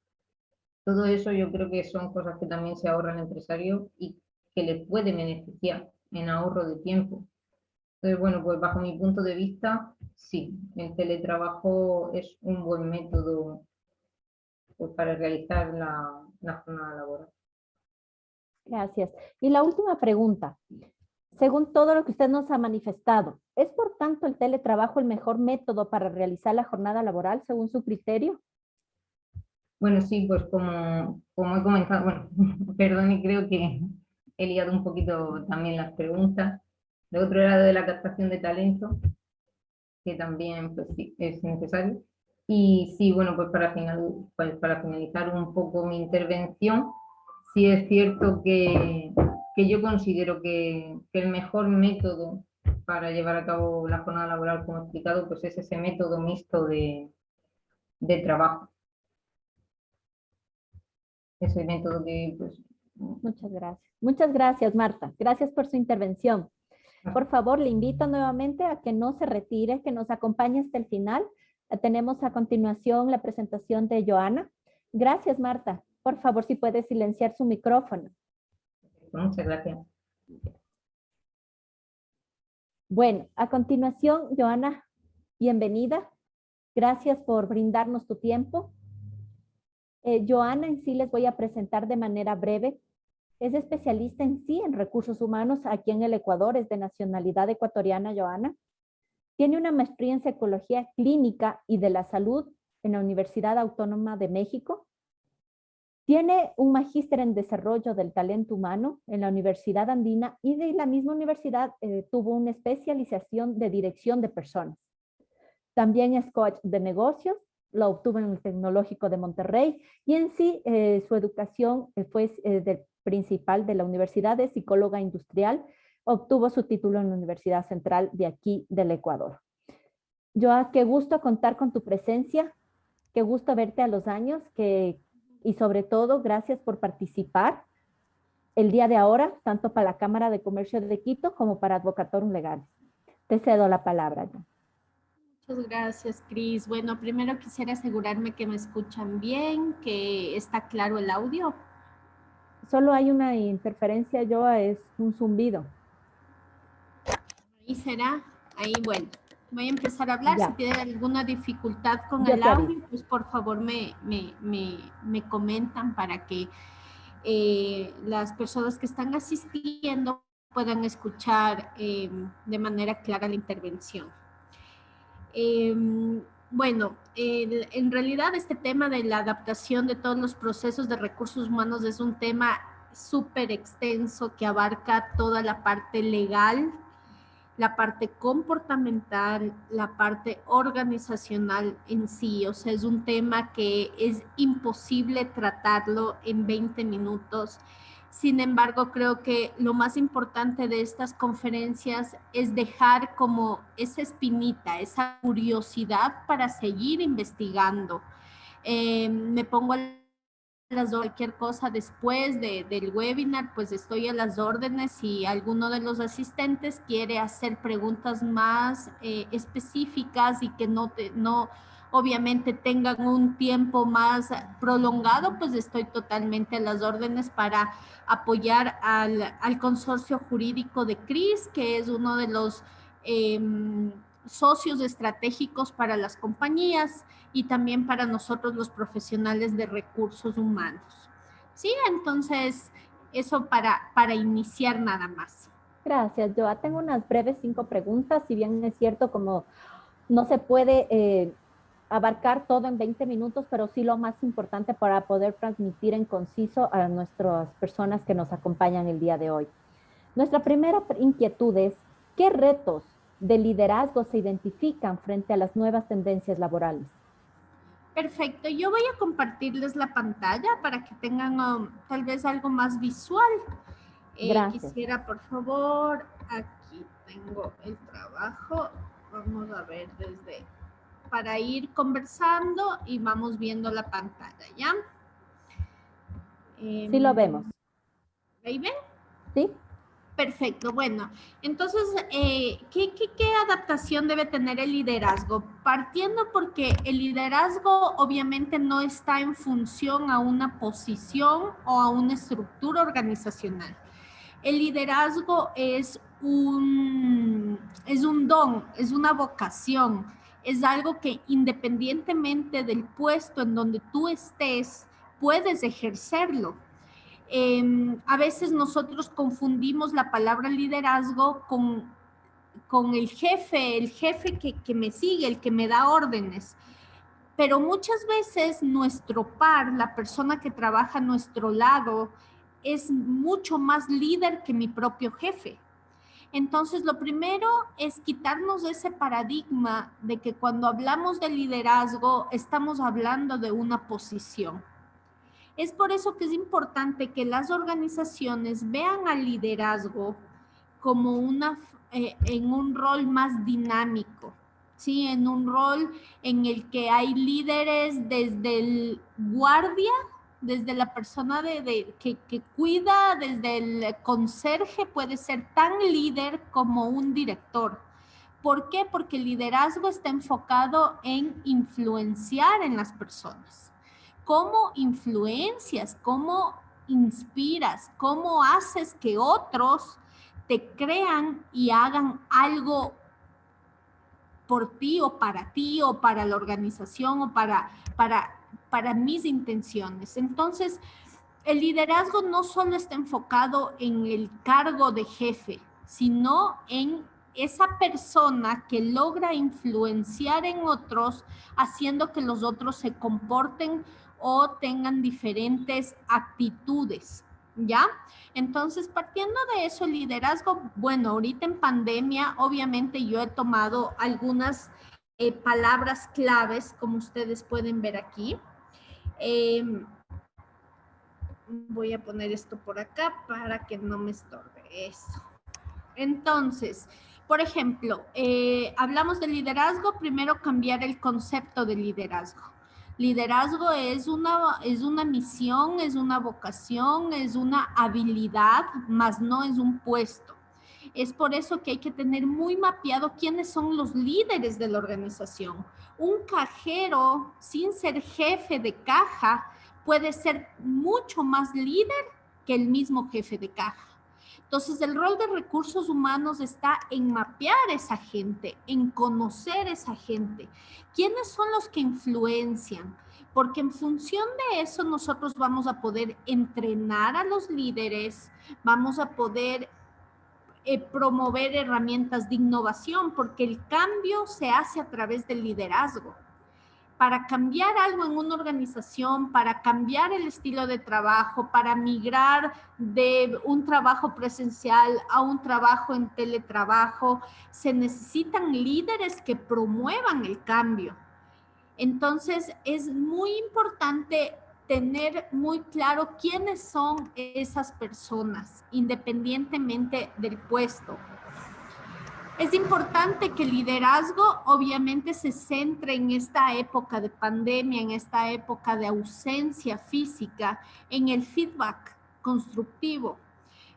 Todo eso yo creo que son cosas que también se ahorra el empresario y que le puede beneficiar en ahorro de tiempo. Entonces, bueno, pues bajo mi punto de vista, sí, el teletrabajo es un buen método pues, para realizar la jornada laboral. Gracias. Y la última pregunta. Según todo lo que usted nos ha manifestado, ¿es por tanto el teletrabajo el mejor método para realizar la jornada laboral según su criterio? Bueno, sí, pues como he comentado, bueno, perdón, y creo que he liado un poquito también las preguntas. Lo otro era de la captación de talento, que también pues, sí, es necesario. Y sí, bueno, pues para finalizar un poco mi intervención, sí es cierto que yo considero que el mejor método para llevar a cabo la jornada laboral, como he explicado, pues es ese método mixto de trabajo. Ese método que, pues... Muchas gracias. Muchas gracias, Marta. Gracias por su intervención. Por favor, le invito nuevamente a que no se retire, que nos acompañe hasta el final. Tenemos a continuación la presentación de Joana. Gracias, Marta. Por favor, si puede silenciar su micrófono. Muchas gracias. Bueno, a continuación, Joana, bienvenida. Gracias por brindarnos tu tiempo. Joana, en sí les voy a presentar de manera breve. Es especialista en sí en recursos humanos aquí en el Ecuador, es de nacionalidad ecuatoriana, Joana. Tiene una maestría en psicología clínica y de la salud en la Universidad Autónoma de México. Tiene un magíster en desarrollo del talento humano en la Universidad Andina y de la misma universidad tuvo una especialización de dirección de personas. También es coach de negocios, lo obtuvo en el Tecnológico de Monterrey y en sí su educación fue principal de la Universidad de Psicóloga Industrial. Obtuvo su título en la Universidad Central de aquí del Ecuador. Joa, qué gusto contar con tu presencia, qué gusto verte a los años y sobre todo gracias por participar el día de ahora, tanto para la Cámara de Comercio de Quito como para Advocatorum Legales. Te cedo la palabra, Joa. Muchas gracias, Cris. Bueno, primero quisiera asegurarme que me escuchan bien, que está claro el audio. Solo hay una interferencia, Joa, es un zumbido. Ahí será, ahí, bueno, voy a empezar a hablar. Ya. Si tienen alguna dificultad con Yo el te audio, aviso. pues por favor me comentan para que las personas que están asistiendo puedan escuchar de manera clara la intervención. Bueno, en realidad este tema de la adaptación de todos los procesos de recursos humanos es un tema súper extenso que abarca toda la parte legal, la parte comportamental, la parte organizacional en sí. O sea, es un tema que es imposible tratarlo en 20 minutos. Sin embargo, creo que lo más importante de estas conferencias es dejar como esa espinita, esa curiosidad para seguir investigando. Me pongo cualquier cosa después del webinar, pues estoy a las órdenes. Si alguno de los asistentes quiere hacer preguntas más específicas y que no obviamente tengan un tiempo más prolongado, pues estoy totalmente a las órdenes para apoyar al consorcio jurídico de CRIS, que es uno de los socios estratégicos para las compañías y también para nosotros los profesionales de recursos humanos. Sí, entonces eso para iniciar nada más. Gracias, Joa. Tengo unas breves 5 preguntas, si bien es cierto como no se puede abarcar todo en 20 minutos, pero sí lo más importante para poder transmitir en conciso a nuestras personas que nos acompañan el día de hoy. Nuestra primera inquietud es, ¿qué retos de liderazgo se identifican frente a las nuevas tendencias laborales? Perfecto, yo voy a compartirles la pantalla para que tengan tal vez algo más visual. Gracias. Quisiera, por favor, aquí tengo el trabajo. Vamos a ver para ir conversando y vamos viendo la pantalla, ¿ya? Sí lo vemos. ¿Ahí ven? Sí. Perfecto, bueno, entonces, ¿qué adaptación debe tener el liderazgo? Partiendo porque el liderazgo obviamente no está en función a una posición o a una estructura organizacional. El liderazgo es un don, es una vocación, es algo que independientemente del puesto en donde tú estés, puedes ejercerlo. A veces nosotros confundimos la palabra liderazgo con el jefe que me sigue, el que me da órdenes. Pero muchas veces nuestro par, la persona que trabaja a nuestro lado, es mucho más líder que mi propio jefe. Entonces, lo primero es quitarnos ese paradigma de que cuando hablamos de liderazgo, estamos hablando de una posición. Es por eso que es importante que las organizaciones vean al liderazgo como en un rol más dinámico, ¿sí? En un rol en el que hay líderes desde el guardia, desde la persona que cuida, desde el conserje, puede ser tan líder como un director. ¿Por qué? Porque el liderazgo está enfocado en influenciar en las personas. ¿Cómo influencias? ¿Cómo inspiras? ¿Cómo haces que otros te crean y hagan algo por ti o para la organización o para mis intenciones? Entonces, el liderazgo no solo está enfocado en el cargo de jefe, sino en esa persona que logra influenciar en otros, haciendo que los otros se comporten o tengan diferentes actitudes, ¿ya? Entonces, partiendo de eso, el liderazgo, bueno, ahorita en pandemia, obviamente yo he tomado algunas palabras claves, como ustedes pueden ver aquí. Voy a poner esto por acá para que no me estorbe eso. Entonces, por ejemplo, hablamos de liderazgo, primero cambiar el concepto de liderazgo. Liderazgo es una misión, es una vocación, es una habilidad, más no es un puesto. Es por eso que hay que tener muy mapeado quiénes son los líderes de la organización. Un cajero, sin ser jefe de caja, puede ser mucho más líder que el mismo jefe de caja. Entonces, el rol de recursos humanos está en mapear esa gente, en conocer esa gente. ¿Quiénes son los que influencian? Porque en función de eso nosotros vamos a poder entrenar a los líderes, vamos a poder promover herramientas de innovación, porque el cambio se hace a través del liderazgo. Para cambiar algo en una organización, para cambiar el estilo de trabajo, para migrar de un trabajo presencial a un trabajo en teletrabajo, se necesitan líderes que promuevan el cambio. Entonces, es muy importante tener muy claro quiénes son esas personas, independientemente del puesto. Es importante que el liderazgo obviamente se centre en esta época de pandemia, en esta época de ausencia física, en el feedback constructivo.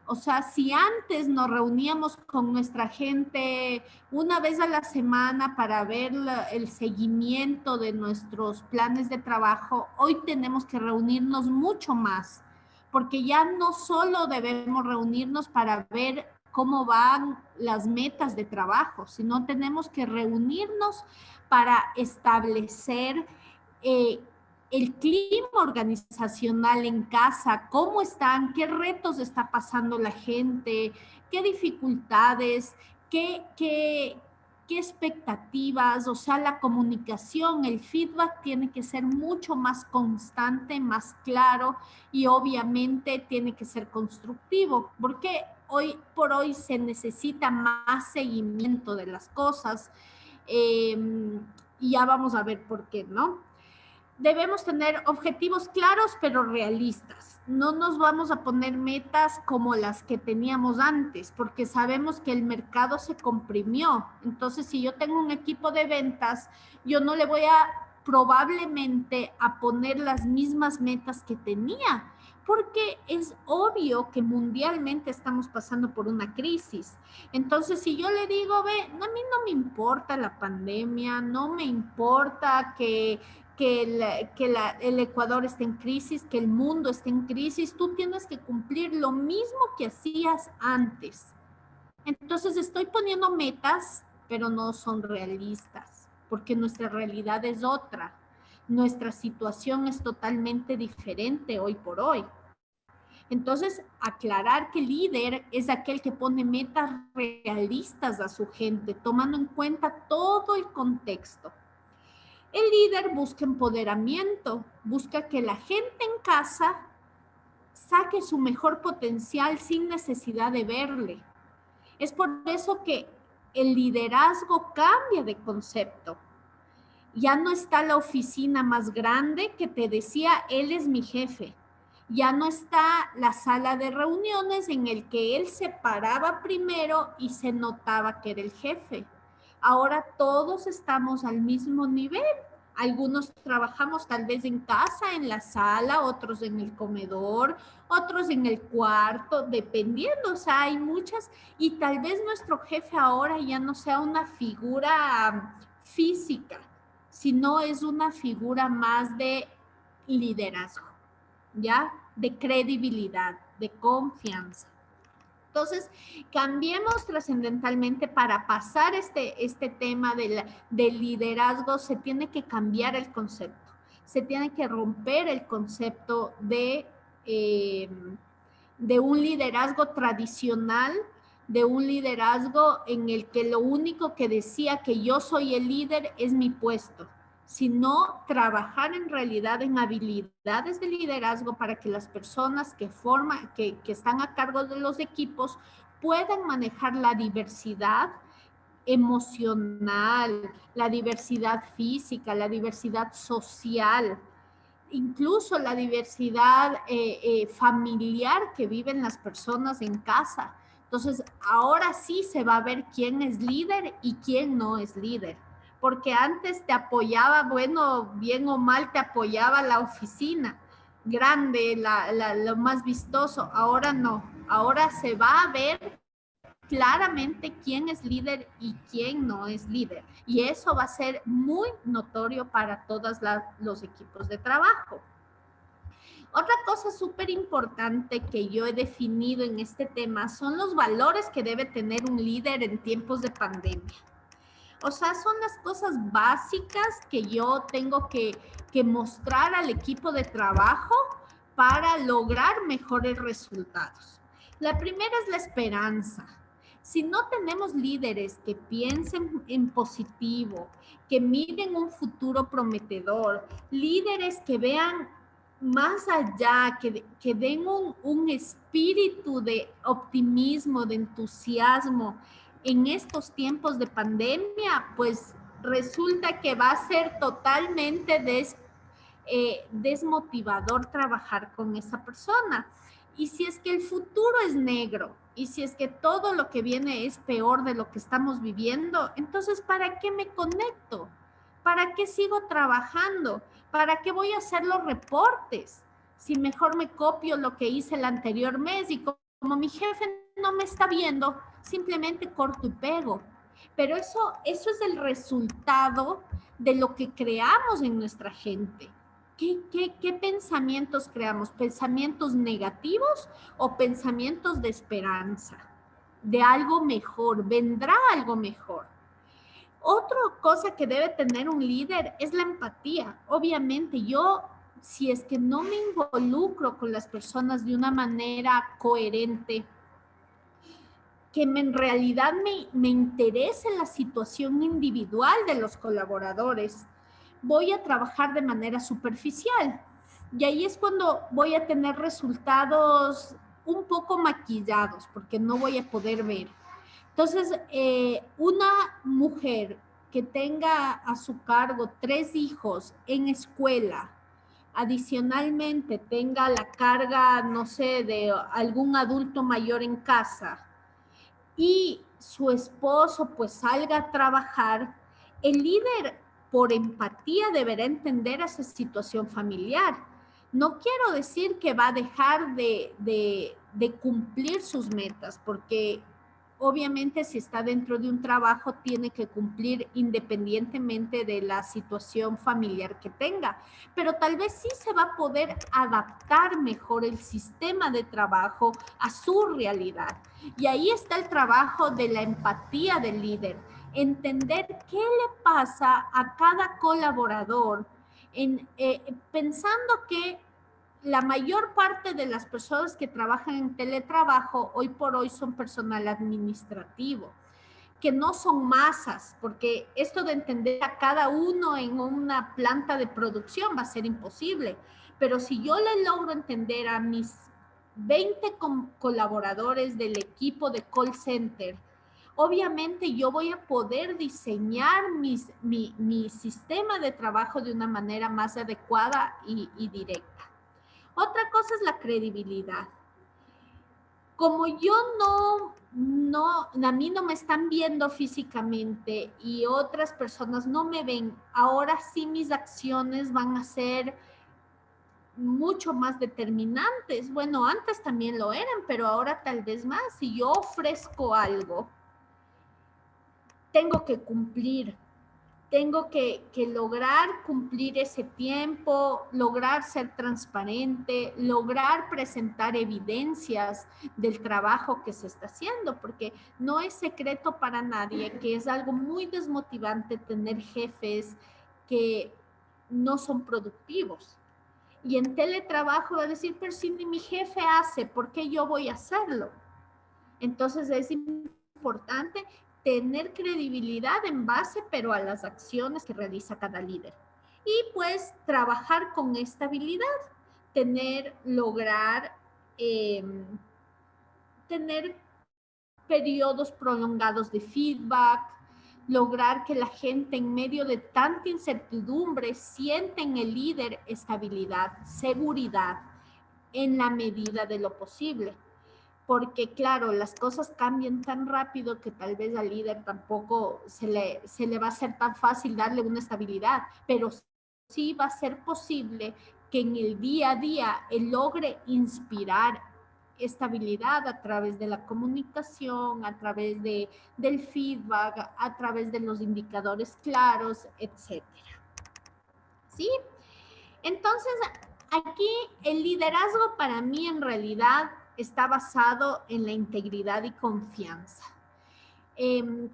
O sea, si antes nos reuníamos con nuestra gente una vez a la semana para ver el seguimiento de nuestros planes de trabajo, hoy tenemos que reunirnos mucho más, porque ya no solo debemos reunirnos para ver cómo van las metas de trabajo, sino tenemos que reunirnos para establecer el clima organizacional en casa, cómo están, qué retos está pasando la gente, qué dificultades, qué expectativas, o sea, la comunicación, el feedback tiene que ser mucho más constante, más claro y obviamente tiene que ser constructivo, porque hoy por hoy se necesita más seguimiento de las cosas y ya vamos a ver por qué, ¿no? Debemos tener objetivos claros pero realistas. No nos vamos a poner metas como las que teníamos antes, porque sabemos que el mercado se comprimió. Entonces, si yo tengo un equipo de ventas, yo no le voy probablemente a poner las mismas metas que tenía, porque es obvio que mundialmente estamos pasando por una crisis. Entonces, si yo le digo, ve, a mí no me importa la pandemia, no me importa que el Ecuador esté en crisis, que el mundo esté en crisis, tú tienes que cumplir lo mismo que hacías antes. Entonces estoy poniendo metas, pero no son realistas, porque nuestra realidad es otra. Nuestra situación es totalmente diferente hoy por hoy. Entonces, aclarar que el líder es aquel que pone metas realistas a su gente, tomando en cuenta todo el contexto. El líder busca empoderamiento, busca que la gente en casa saque su mejor potencial sin necesidad de verle. Es por eso que el liderazgo cambia de concepto. Ya no está la oficina más grande que te decía, él es mi jefe. Ya no está la sala de reuniones en el que él se paraba primero y se notaba que era el jefe. Ahora todos estamos al mismo nivel. Algunos trabajamos tal vez en casa, en la sala, otros en el comedor, otros en el cuarto, dependiendo, o sea, hay muchas, y tal vez nuestro jefe ahora ya no sea una figura física, sino es una figura más de liderazgo, ¿ya? De credibilidad, de confianza. Entonces, cambiemos trascendentalmente para pasar este tema del liderazgo, se tiene que cambiar el concepto, se tiene que romper el concepto de un liderazgo tradicional, de un liderazgo en el que lo único que decía que yo soy el líder es mi puesto, sino trabajar en realidad en habilidades de liderazgo para que las personas que están a cargo de los equipos puedan manejar la diversidad emocional, la diversidad física, la diversidad social, incluso la diversidad familiar que viven las personas en casa. Entonces, ahora sí se va a ver quién es líder y quién no es líder. Porque antes te apoyaba, bueno, bien o mal te apoyaba la oficina grande, lo más vistoso. Ahora no, ahora se va a ver claramente quién es líder y quién no es líder. Y eso va a ser muy notorio para todos los equipos de trabajo. Otra cosa súper importante que yo he definido en este tema son los valores que debe tener un líder en tiempos de pandemia. O sea, son las cosas básicas que yo tengo que mostrar al equipo de trabajo para lograr mejores resultados. La primera es la esperanza. Si no tenemos líderes que piensen en positivo, que miren un futuro prometedor, líderes que vean más allá, que den un espíritu de optimismo, de entusiasmo, en estos tiempos de pandemia, pues resulta que va a ser totalmente desmotivador trabajar con esa persona. Y si es que el futuro es negro, y si es que todo lo que viene es peor de lo que estamos viviendo, entonces, ¿para qué me conecto? ¿Para qué sigo trabajando? ¿Para qué voy a hacer los reportes? Si mejor me copio lo que hice el anterior mes y como mi jefe no me está viendo, simplemente corto y pego. Pero eso es el resultado de lo que creamos en nuestra gente. ¿Qué pensamientos creamos? ¿Pensamientos negativos o pensamientos de esperanza? De algo mejor, vendrá algo mejor. Otra cosa que debe tener un líder es la empatía. Obviamente, si es que no me involucro con las personas de una manera coherente, que en realidad me interese la situación individual de los colaboradores, voy a trabajar de manera superficial. Y ahí es cuando voy a tener resultados un poco maquillados, porque no voy a poder ver. Entonces, una mujer que tenga a su cargo 3 hijos en escuela, adicionalmente tenga la carga, no sé, de algún adulto mayor en casa, y su esposo pues salga a trabajar, el líder por empatía deberá entender esa situación familiar. No quiero decir que va a dejar de cumplir sus metas, porque obviamente si está dentro de un trabajo tiene que cumplir independientemente de la situación familiar que tenga, pero tal vez sí se va a poder adaptar mejor el sistema de trabajo a su realidad. Y ahí está el trabajo de la empatía del líder, entender qué le pasa a cada colaborador, pensando que la mayor parte de las personas que trabajan en teletrabajo hoy por hoy son personal administrativo, que no son masas, porque esto de entender a cada uno en una planta de producción va a ser imposible. Pero si yo le logro entender a mis 20 colaboradores del equipo de call center, obviamente yo voy a poder diseñar mi sistema de trabajo de una manera más adecuada y directa. Otra cosa es la credibilidad. Como yo a mí no me están viendo físicamente y otras personas no me ven, ahora sí mis acciones van a ser mucho más determinantes. Bueno, antes también lo eran, pero ahora tal vez más. Si yo ofrezco algo, tengo que cumplir. Tengo que lograr cumplir ese tiempo, lograr ser transparente, lograr presentar evidencias del trabajo que se está haciendo, porque no es secreto para nadie que es algo muy desmotivante tener jefes que no son productivos. Y en teletrabajo va a decir, pero si ni mi jefe hace, ¿por qué yo voy a hacerlo? Entonces es importante tener credibilidad en base, pero a las acciones que realiza cada líder. Y pues trabajar con estabilidad, lograr tener periodos prolongados de feedback, lograr que la gente en medio de tanta incertidumbre sienta en el líder estabilidad, seguridad, en la medida de lo posible. Porque claro, las cosas cambian tan rápido que tal vez al líder tampoco se le va a ser tan fácil darle una estabilidad, pero sí va a ser posible que en el día a día él logre inspirar estabilidad a través de la comunicación, a través del feedback, a través de los indicadores claros, etc. ¿Sí? Entonces, aquí el liderazgo para mí en realidad está basado en la integridad y confianza.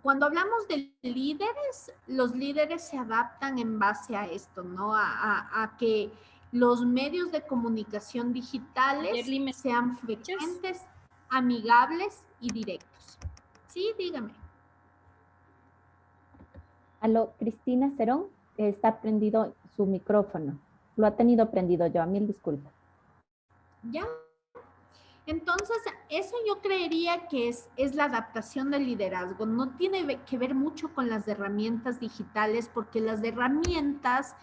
Cuando hablamos de líderes, los líderes se adaptan en base a esto, ¿no? A que los medios de comunicación digitales sean frecuentes, amigables y directos. Sí, dígame. Aló, Cristina Cerón, está prendido su micrófono. Lo ha tenido prendido yo, a mil disculpas. Ya. Entonces, eso yo creería que es la adaptación del liderazgo. No tiene que ver mucho con las herramientas digitales, porque las herramientas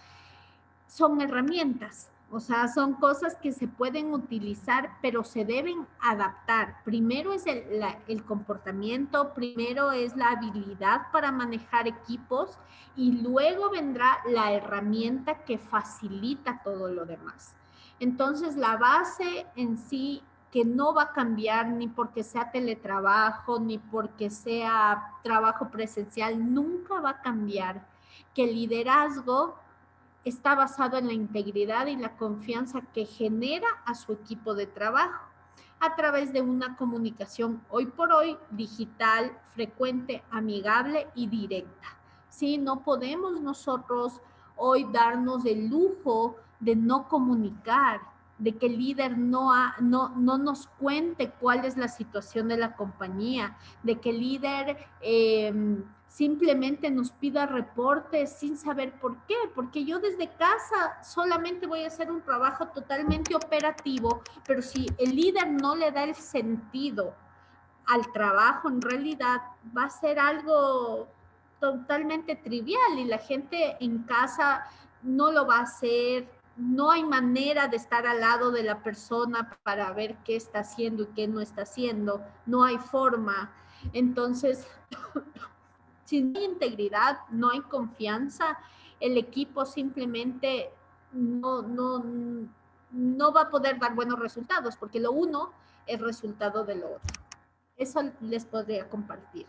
son herramientas. O sea, son cosas que se pueden utilizar, pero se deben adaptar. Primero es el comportamiento, primero es la habilidad para manejar equipos y luego vendrá la herramienta que facilita todo lo demás. Entonces, la base en sí que no va a cambiar ni porque sea teletrabajo, ni porque sea trabajo presencial, nunca va a cambiar, que el liderazgo está basado en la integridad y la confianza que genera a su equipo de trabajo a través de una comunicación hoy por hoy digital, frecuente, amigable y directa. ¿Sí? No podemos nosotros hoy darnos el lujo de no comunicar, de que el líder no nos cuente cuál es la situación de la compañía, de que el líder simplemente nos pida reportes sin saber por qué, porque yo desde casa solamente voy a hacer un trabajo totalmente operativo, pero si el líder no le da el sentido al trabajo, en realidad va a ser algo totalmente trivial y la gente en casa no lo va a hacer. No hay manera de estar al lado de la persona para ver qué está haciendo y qué no está haciendo. No hay forma. Entonces, si no hay integridad, no hay confianza, el equipo simplemente no va a poder dar buenos resultados, porque lo uno es resultado de lo otro. Eso les podría compartir.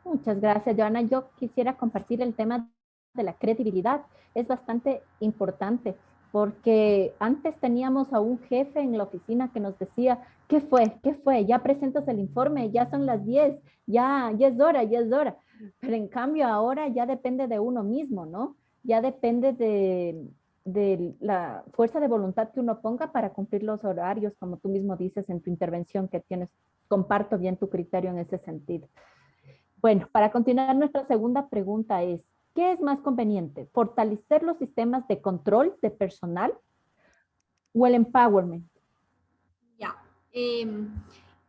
Muchas gracias, Joana. Yo quisiera compartir el tema de la credibilidad. Es bastante importante porque antes teníamos a un jefe en la oficina que nos decía, ¿qué fue? ¿Qué fue? Ya presentas el informe, ya son las 10, ya es hora, ya es hora. Pero en cambio ahora ya depende de uno mismo, ¿no? Ya depende de la fuerza de voluntad que uno ponga para cumplir los horarios, como tú mismo dices en tu intervención que tienes. Comparto bien tu criterio en ese sentido. Bueno, para continuar, nuestra segunda pregunta es, ¿qué es más conveniente? ¿Fortalecer los sistemas de control de personal o el empowerment? Ya.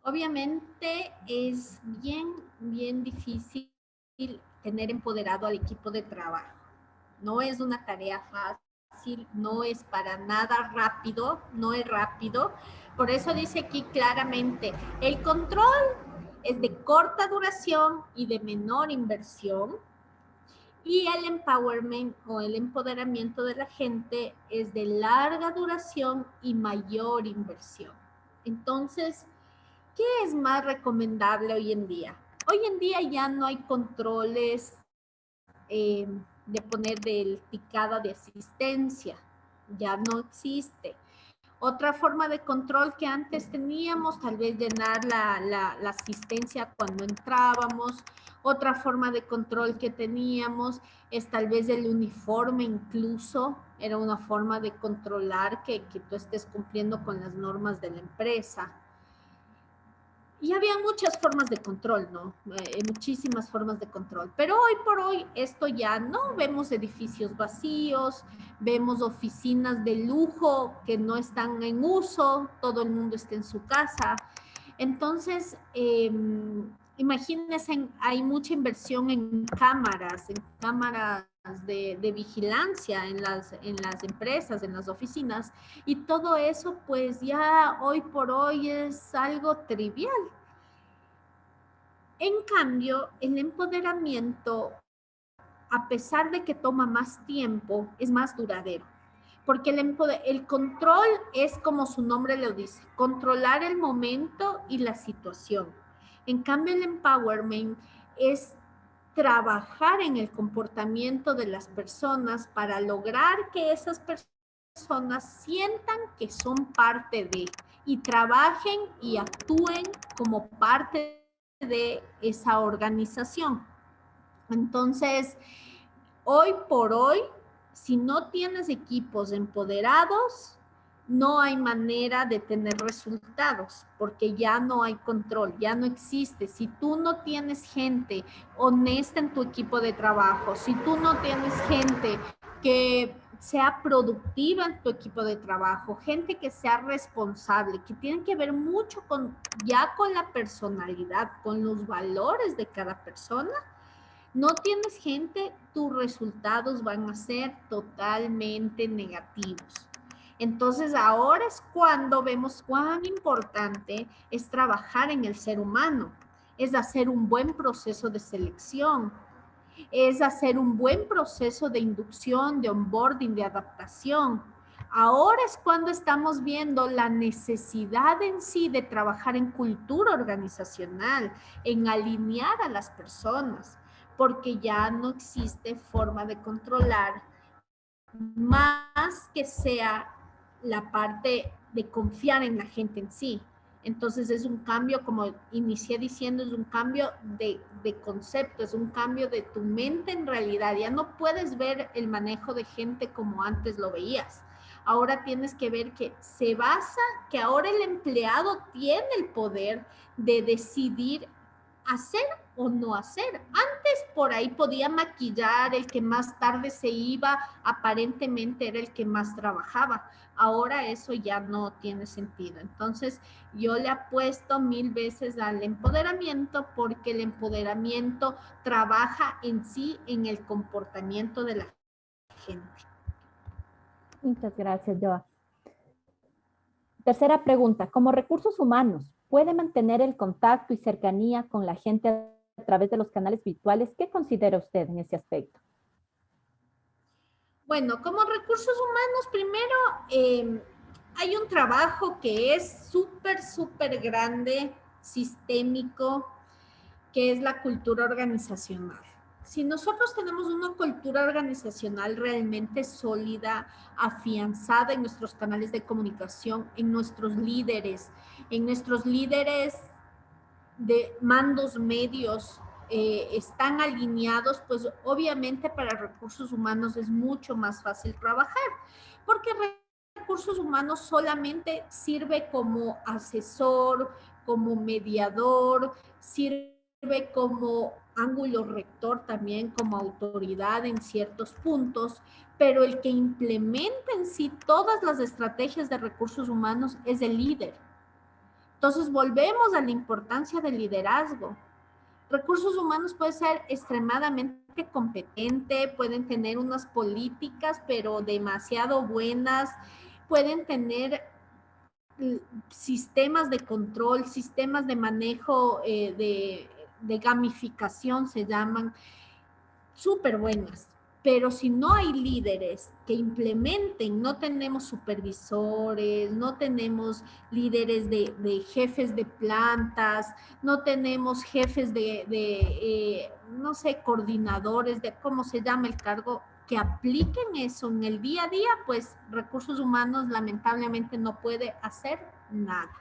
Obviamente es bien difícil tener empoderado al equipo de trabajo. No es una tarea fácil, no es para nada rápido, no es rápido. Por eso dice aquí claramente, el control es de corta duración y de menor inversión. Y el empowerment o el empoderamiento de la gente es de larga duración y mayor inversión. Entonces, ¿qué es más recomendable hoy en día? Hoy en día ya no hay controles de poner del picada de asistencia, ya no existe. Otra forma de control que antes teníamos, tal vez llenar la asistencia cuando entrábamos. Otra forma de control que teníamos es tal vez el uniforme incluso. Era una forma de controlar que tú estés cumpliendo con las normas de la empresa. Y había muchas formas de control, ¿no? Muchísimas formas de control. Pero hoy por hoy esto ya no. Vemos edificios vacíos, vemos oficinas de lujo que no están en uso, todo el mundo está en su casa. Entonces, imagínense, hay mucha inversión en cámaras de vigilancia en las empresas, en las oficinas, y todo eso pues ya hoy por hoy es algo trivial. En cambio, el empoderamiento, a pesar de que toma más tiempo, es más duradero. Porque el control es como su nombre lo dice, controlar el momento y la situación. En cambio, el empowerment es trabajar en el comportamiento de las personas para lograr que esas personas sientan que son parte de y trabajen y actúen como parte de esa organización. Entonces, hoy por hoy, si no tienes equipos empoderados, no hay manera de tener resultados, porque ya no hay control, ya no existe. Si tú no tienes gente honesta en tu equipo de trabajo, si tú no tienes gente que sea productiva en tu equipo de trabajo, gente que sea responsable, que tiene que ver mucho con la personalidad, con los valores de cada persona. No tienes gente, tus resultados van a ser totalmente negativos. Entonces ahora es cuando vemos cuán importante es trabajar en el ser humano, es hacer un buen proceso de selección, es hacer un buen proceso de inducción, de onboarding, de adaptación. Ahora es cuando estamos viendo la necesidad en sí de trabajar en cultura organizacional, en alinear a las personas, porque ya no existe forma de controlar más que sea la parte de confiar en la gente en sí. Entonces es un cambio, como inicié diciendo, es un cambio de concepto, es un cambio de tu mente en realidad. Ya no puedes ver el manejo de gente como antes lo veías. Ahora tienes que ver que se basa, que ahora el empleado tiene el poder de decidir hacer o no hacer. Antes por ahí podía maquillar, el que más tarde se iba, aparentemente era el que más trabajaba. Ahora eso ya no tiene sentido. Entonces yo le apuesto 1000 veces al empoderamiento, porque el empoderamiento trabaja en sí en el comportamiento de la gente. Muchas gracias, Joa. Tercera pregunta, como recursos humanos, ¿puede mantener el contacto y cercanía con la gente a través de los canales virtuales? ¿Qué considera usted en ese aspecto? Bueno, como recursos humanos, primero hay un trabajo que es súper grande, sistémico, que es la cultura organizacional. Si nosotros tenemos una cultura organizacional realmente sólida, afianzada en nuestros canales de comunicación, en nuestros líderes de mandos medios, están alineados, pues obviamente para recursos humanos es mucho más fácil trabajar, porque recursos humanos solamente sirve como asesor, como mediador, sirve como ángulo rector también, como autoridad en ciertos puntos, pero el que implementa en sí todas las estrategias de recursos humanos es el líder. Entonces volvemos a la importancia del liderazgo. Recursos humanos puede ser extremadamente competente, pueden tener unas políticas, pero demasiado buenas, pueden tener sistemas de control, sistemas de manejo, de gamificación se llaman, súper buenas. Pero si no hay líderes que implementen, no tenemos supervisores, no tenemos líderes de jefes de plantas, no tenemos jefes no sé, coordinadores de cómo se llama el cargo, que apliquen eso en el día a día, pues recursos humanos lamentablemente no puede hacer nada.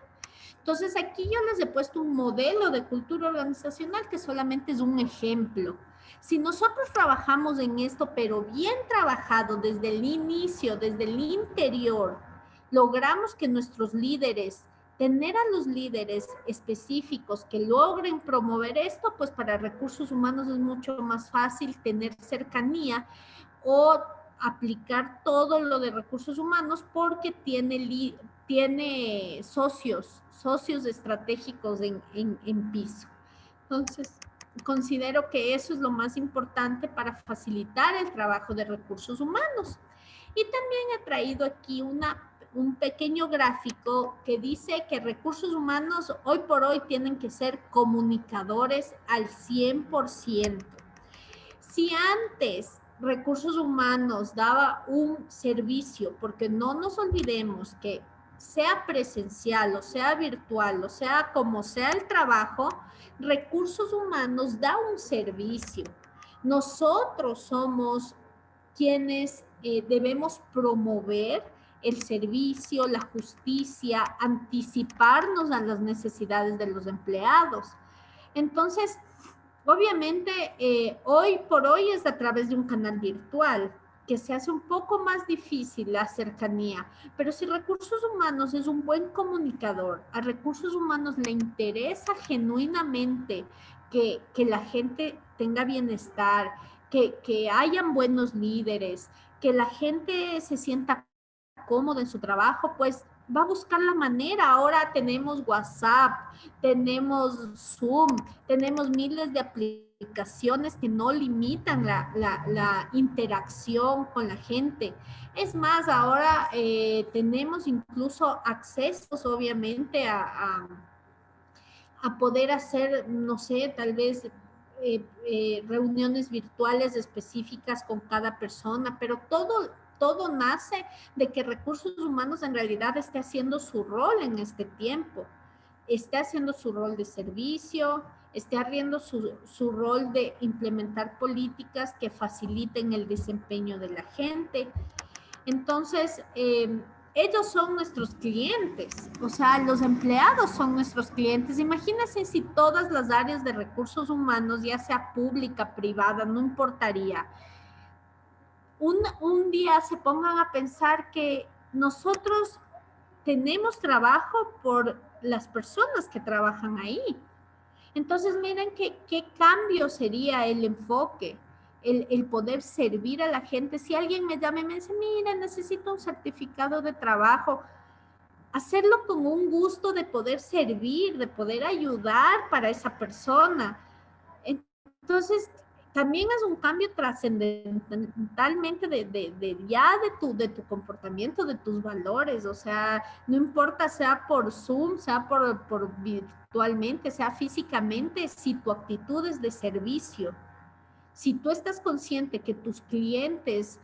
Entonces aquí yo les he puesto un modelo de cultura organizacional que solamente es un ejemplo. Si nosotros trabajamos en esto, pero bien trabajado desde el inicio, desde el interior, logramos que nuestros líderes, tener a los líderes específicos que logren promover esto, pues para recursos humanos es mucho más fácil tener cercanía o aplicar todo lo de recursos humanos porque tiene socios estratégicos en piso. Entonces, considero que eso es lo más importante para facilitar el trabajo de recursos humanos. Y también he traído aquí un pequeño gráfico que dice que recursos humanos hoy por hoy tienen que ser comunicadores al 100%. Si antes recursos humanos daba un servicio, porque no nos olvidemos que sea presencial o sea virtual o sea como sea el trabajo, recursos humanos da un servicio. Nosotros somos quienes debemos promover el servicio, la justicia, anticiparnos a las necesidades de los empleados. Entonces, obviamente, hoy por hoy es a través de un canal virtual, que se hace un poco más difícil la cercanía, pero si recursos humanos es un buen comunicador, a recursos humanos le interesa genuinamente que la gente tenga bienestar, que hayan buenos líderes, que la gente se sienta cómoda en su trabajo, pues va a buscar la manera. Ahora tenemos WhatsApp, tenemos Zoom, tenemos miles de aplicaciones que no limitan la interacción con la gente. Es más, ahora tenemos incluso accesos, obviamente, a poder hacer, no sé, tal vez reuniones virtuales específicas con cada persona, pero todo nace de que recursos humanos en realidad esté haciendo su rol en este tiempo, esté haciendo su rol de servicio, esté haciendo su rol de implementar políticas que faciliten el desempeño de la gente. Entonces, ellos son nuestros clientes, o sea, los empleados son nuestros clientes. Imagínense si todas las áreas de recursos humanos, ya sea pública, privada, no importaría, un día se pongan a pensar que nosotros tenemos trabajo por las personas que trabajan ahí. Entonces, miren qué cambio sería el enfoque, el poder servir a la gente. Si alguien me llama y me dice, mira, necesito un certificado de trabajo, hacerlo con un gusto de poder servir, de poder ayudar para esa persona. Entonces, también es un cambio trascendentalmente de tu comportamiento, de tus valores. O sea, no importa sea por Zoom, sea por virtualmente, sea físicamente, si tu actitud es de servicio, si tú estás consciente que tus clientes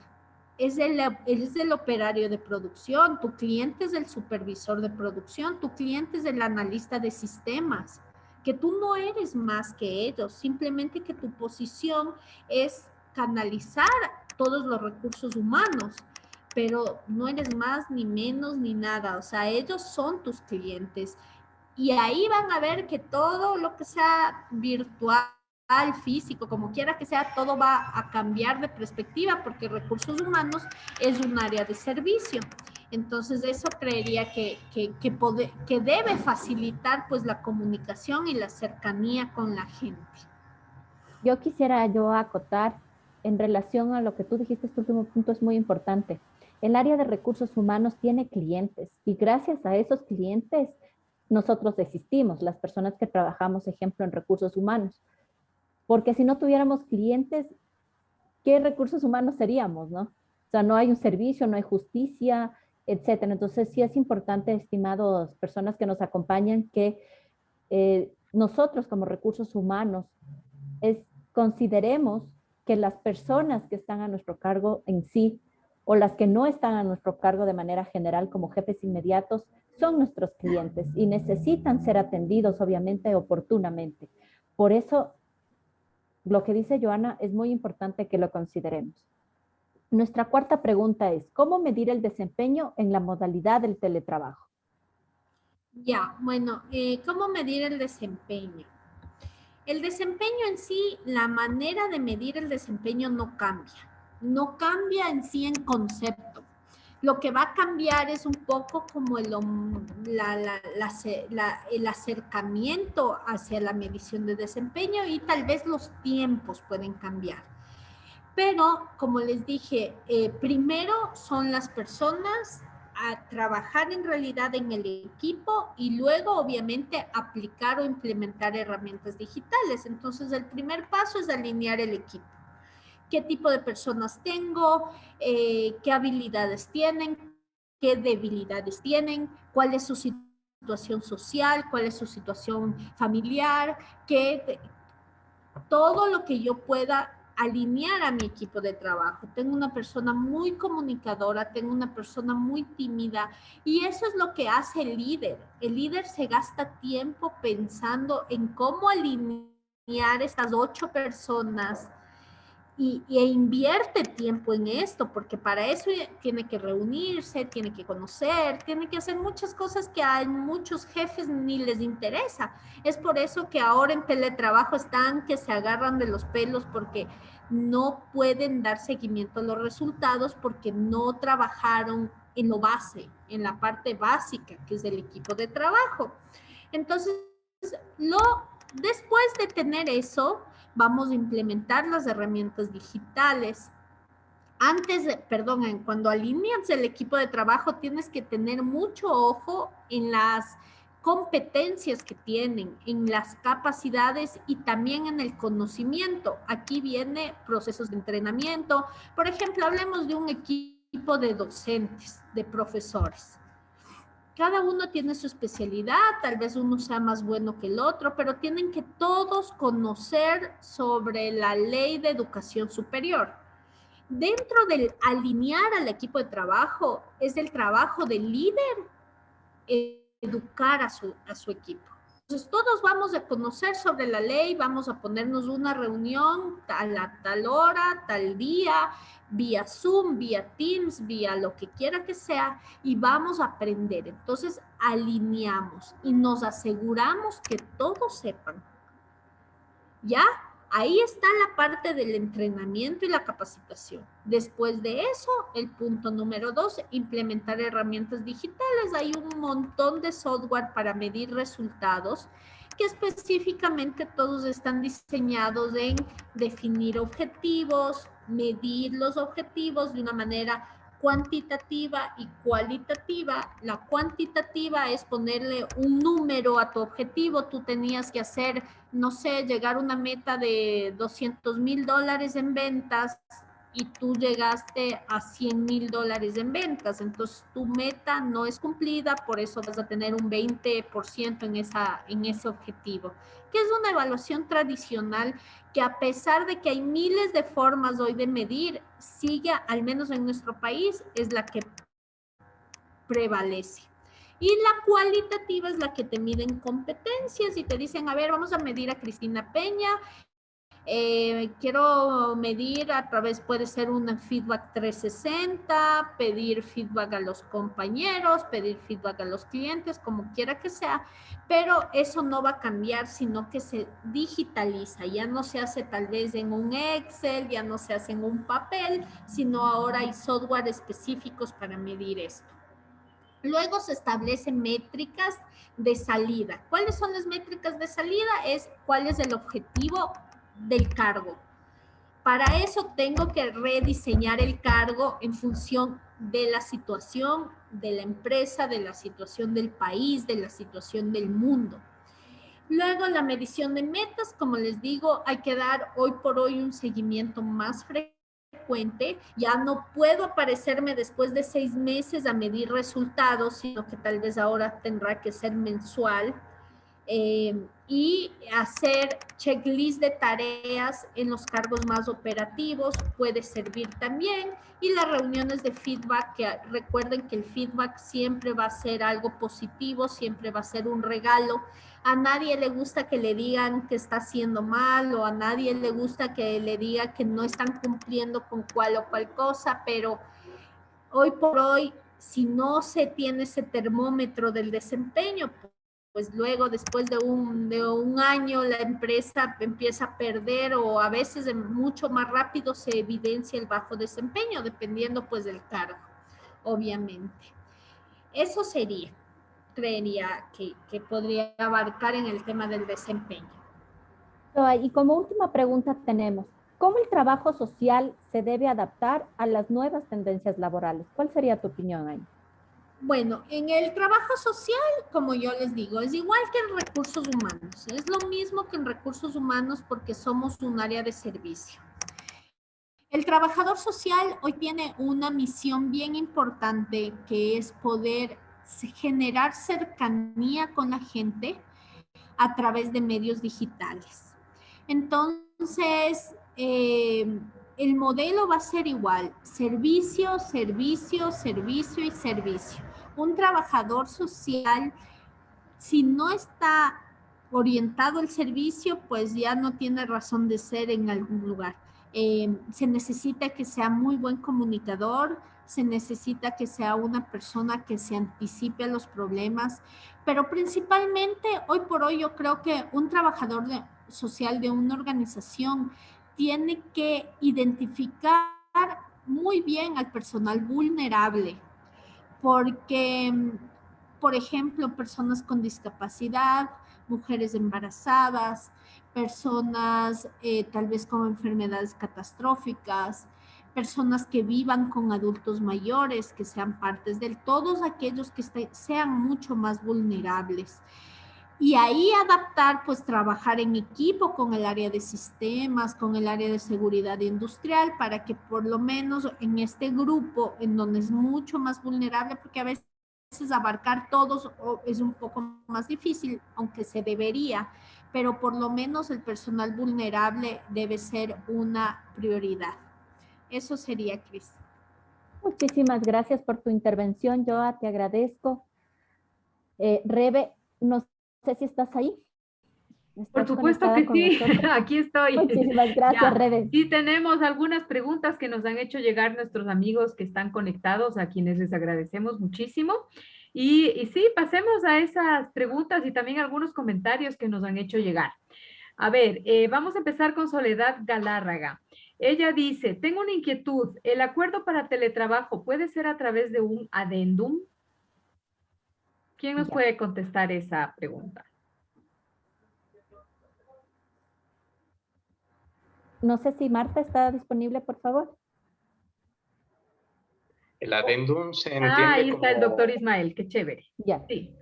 es el operario de producción, tu cliente es el supervisor de producción, tu cliente es el analista de sistemas, que tú no eres más que ellos, simplemente que tu posición es canalizar todos los recursos humanos, pero no eres más ni menos ni nada. O sea, ellos son tus clientes y ahí van a ver que todo lo que sea virtual físico, como quiera que sea, todo va a cambiar de perspectiva porque recursos humanos es un área de servicio. Entonces eso creería que debe facilitar pues la comunicación y la cercanía con la gente. Yo quisiera acotar en relación a lo que tú dijiste, este último punto es muy importante. El área de recursos humanos tiene clientes y gracias a esos clientes nosotros existimos, las personas que trabajamos, ejemplo, en recursos humanos. Porque si no tuviéramos clientes, ¿qué recursos humanos seríamos, no? O sea, no hay un servicio, no hay justicia, etcétera. Entonces, sí es importante, estimados personas que nos acompañan, que nosotros como recursos humanos consideremos que las personas que están a nuestro cargo en sí o las que no están a nuestro cargo de manera general como jefes inmediatos son nuestros clientes y necesitan ser atendidos, obviamente, oportunamente. Por eso, lo que dice Joana es muy importante que lo consideremos. Nuestra cuarta pregunta es, ¿cómo medir el desempeño en la modalidad del teletrabajo? Ya, bueno, ¿cómo medir el desempeño? El desempeño en sí, la manera de medir el desempeño no cambia. No cambia en sí en concepto. Lo que va a cambiar es un poco como el acercamiento hacia la medición de desempeño y tal vez los tiempos pueden cambiar. Pero, como les dije, primero son las personas a trabajar en realidad en el equipo y luego, obviamente, aplicar o implementar herramientas digitales. Entonces, el primer paso es alinear el equipo. ¿Qué tipo de personas tengo? ¿Qué habilidades tienen? ¿Qué debilidades tienen? ¿Cuál es su situación social? ¿Cuál es su situación familiar? Todo lo que yo pueda alinear a mi equipo de trabajo. Tengo una persona muy comunicadora, tengo una persona muy tímida y eso es lo que hace el líder. El líder se gasta tiempo pensando en cómo alinear estas 8 personas e invierte tiempo en esto, porque para eso tiene que reunirse, tiene que conocer, tiene que hacer muchas cosas que a muchos jefes ni les interesa. Es por eso que ahora en teletrabajo están que se agarran de los pelos porque no pueden dar seguimiento a los resultados porque no trabajaron en lo base, en la parte básica, que es el equipo de trabajo. Entonces, después de tener eso, vamos a implementar las herramientas digitales. Cuando alineas el equipo de trabajo, tienes que tener mucho ojo en las competencias que tienen, en las capacidades y también en el conocimiento. Aquí viene procesos de entrenamiento. Por ejemplo, hablemos de un equipo de docentes, de profesores. Cada uno tiene su especialidad, tal vez uno sea más bueno que el otro, pero tienen que todos conocer sobre la ley de educación superior. Dentro del alinear al equipo de trabajo, es el trabajo del líder educar a su equipo. Entonces, todos vamos a conocer sobre la ley, vamos a ponernos una reunión a tal hora, tal día, vía Zoom, vía Teams, vía lo que quiera que sea, y vamos a aprender. Entonces, alineamos y nos aseguramos que todos sepan. ¿Ya? Ahí está la parte del entrenamiento y la capacitación. Después de eso, el punto número 2, implementar herramientas digitales. Hay un montón de software para medir resultados que específicamente todos están diseñados en definir objetivos, medir los objetivos de una manera cuantitativa y cualitativa. La cuantitativa es ponerle un número a tu objetivo. Tú tenías que hacer, no sé, llegar a una meta de $200,000 en ventas y tú llegaste a $100,000 en ventas. Entonces tu meta no es cumplida, por eso vas a tener un 20% en ese objetivo, que es una evaluación tradicional que a pesar de que hay miles de formas hoy de medir, sigue, al menos en nuestro país, es la que prevalece. Y la cualitativa es la que te miden competencias y te dicen, a ver, vamos a medir a Cristina Peña Quiero medir a través, puede ser un feedback 360, pedir feedback a los compañeros, pedir feedback a los clientes, como quiera que sea, pero eso no va a cambiar, sino que se digitaliza. Ya no se hace tal vez en un Excel, ya no se hace en un papel, sino ahora hay software específicos para medir esto. Luego se establecen métricas de salida. ¿Cuáles son las métricas de salida? Es cuál es el objetivo del cargo. Para eso tengo que rediseñar el cargo en función de la situación de la empresa, de la situación del país, de la situación del mundo. Luego la medición de metas, como les digo, hay que dar hoy por hoy un seguimiento más frecuente. Ya no puedo aparecerme después de 6 meses a medir resultados, sino que tal vez ahora tendrá que ser mensual. Y hacer checklist de tareas en los cargos más operativos puede servir también, y las reuniones de feedback, que recuerden que el feedback siempre va a ser algo positivo, siempre va a ser un regalo. A nadie le gusta que le digan que está haciendo mal, o a nadie le gusta que le diga que no están cumpliendo con cual o cual cosa, pero hoy por hoy, si no se tiene ese termómetro del desempeño, pues luego después de un año la empresa empieza a perder, o a veces mucho más rápido se evidencia el bajo desempeño, dependiendo pues del cargo, obviamente. Eso sería, creería que podría abarcar en el tema del desempeño. Y como última pregunta tenemos, ¿cómo el trabajo social se debe adaptar a las nuevas tendencias laborales? ¿Cuál sería tu opinión ahí? Bueno, en el trabajo social, como yo les digo, es igual que en recursos humanos. Es lo mismo que en recursos humanos porque somos un área de servicio. El trabajador social hoy tiene una misión bien importante, que es poder generar cercanía con la gente a través de medios digitales. Entonces, el modelo va a ser igual: servicio, servicio, servicio y servicio. Un trabajador social, si no está orientado al servicio, pues ya no tiene razón de ser en algún lugar. Se necesita que sea muy buen comunicador, se necesita que sea una persona que se anticipe a los problemas, pero principalmente hoy por hoy yo creo que un trabajador social de una organización tiene que identificar muy bien al personal vulnerable, porque, por ejemplo, personas con discapacidad, mujeres embarazadas, personas tal vez con enfermedades catastróficas, personas que vivan con adultos mayores, que sean partes de todos aquellos que sean mucho más vulnerables. Y ahí adaptar, pues trabajar en equipo con el área de sistemas, con el área de seguridad industrial, para que por lo menos en este grupo, en donde es mucho más vulnerable, porque a veces abarcar todos es un poco más difícil, aunque se debería, pero por lo menos el personal vulnerable debe ser una prioridad. Eso sería, Cris. Muchísimas gracias por tu intervención, Joa, te agradezco. Rebe, no sé si estás ahí. Por supuesto que sí, aquí estoy. Muchísimas gracias, Rebe. Sí, tenemos algunas preguntas que nos han hecho llegar nuestros amigos que están conectados, a quienes les agradecemos muchísimo. Y sí, pasemos a esas preguntas y también algunos comentarios que nos han hecho llegar. A ver, vamos a empezar con Soledad Galárraga. Ella dice, tengo una inquietud, ¿el acuerdo para teletrabajo puede ser a través de un adendum? ¿Quién nos puede contestar esa pregunta? No sé si Marta está disponible, por favor. El adendum se entiende ahí está el como... doctor Ismael, qué chévere. Ya. Sí.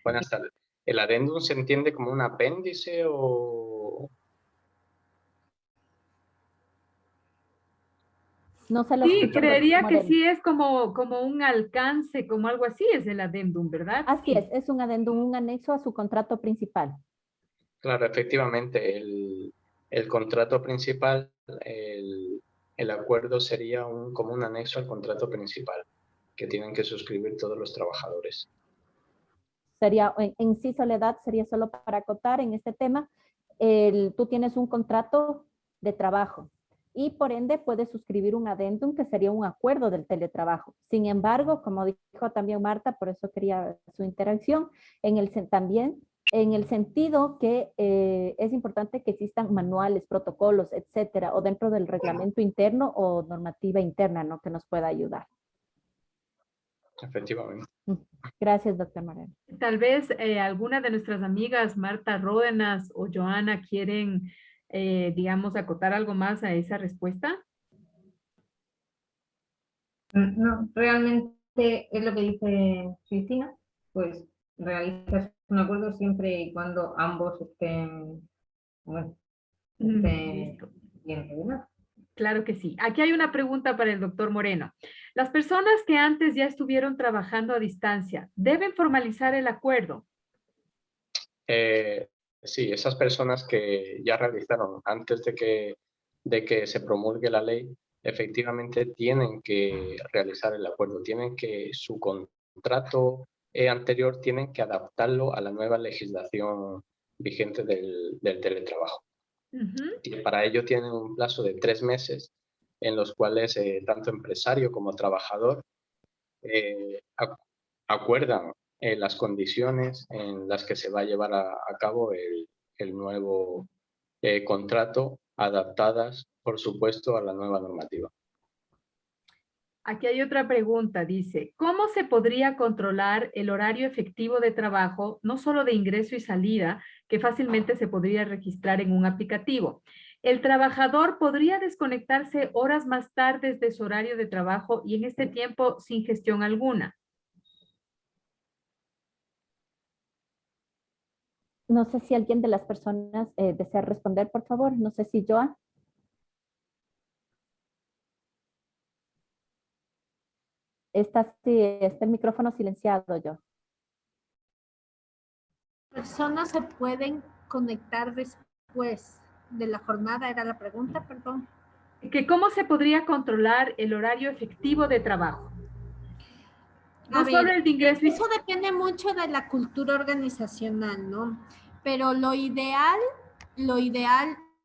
Buenas tardes. ¿El adendum se entiende como un apéndice o...? No se lo Sí, escucho, creería que Moreno. sí es como un alcance, como algo así es el adendum, ¿verdad? Así Sí. es un adendum, un anexo a su contrato principal. Claro, efectivamente, el contrato principal, el acuerdo sería como un anexo al contrato principal que tienen que suscribir todos los trabajadores. Sería, en sí, Soledad, sería solo para acotar en este tema. tú tienes un contrato de trabajo y por ende puedes suscribir un adendum que sería un acuerdo del teletrabajo. Sin embargo, como dijo también Marta, por eso quería su interacción, también en el sentido que es importante que existan manuales, protocolos, etcétera, o dentro del reglamento interno o normativa interna, ¿no? Que nos pueda ayudar. Efectivamente. Gracias, doctor Moreno. Tal vez alguna de nuestras amigas, Marta Ródenas o Joana, quieren, digamos, acotar algo más a esa respuesta. No, realmente es lo que dice Cristina, pues realizas un acuerdo siempre y cuando ambos estén, bueno, Listo. bien regulados. Claro que sí. Aquí hay una pregunta para el doctor Moreno. Las personas que antes ya estuvieron trabajando a distancia, ¿deben formalizar el acuerdo? Sí, esas personas que ya realizaron antes de que se promulgue la ley, efectivamente tienen que realizar el acuerdo, tienen que su contrato anterior tienen que adaptarlo a la nueva legislación vigente del teletrabajo. Y para ello tienen un plazo de 3 meses en los cuales tanto empresario como trabajador acuerdan las condiciones en las que se va a llevar a cabo el nuevo contrato, adaptadas, por supuesto, a la nueva normativa. Aquí hay otra pregunta, dice, ¿cómo se podría controlar el horario efectivo de trabajo, no solo de ingreso y salida, que fácilmente se podría registrar en un aplicativo? ¿El trabajador podría desconectarse horas más tarde de su horario de trabajo y en este tiempo sin gestión alguna? No sé si alguien de las personas desea responder, por favor. No sé si Joa. Está el micrófono silenciado, yo. Personas se pueden conectar después de la jornada, era la pregunta, perdón. Que ¿cómo se podría controlar el horario efectivo de trabajo? No solo el de ingreso. Eso depende mucho de la cultura organizacional, ¿no? Pero lo ideal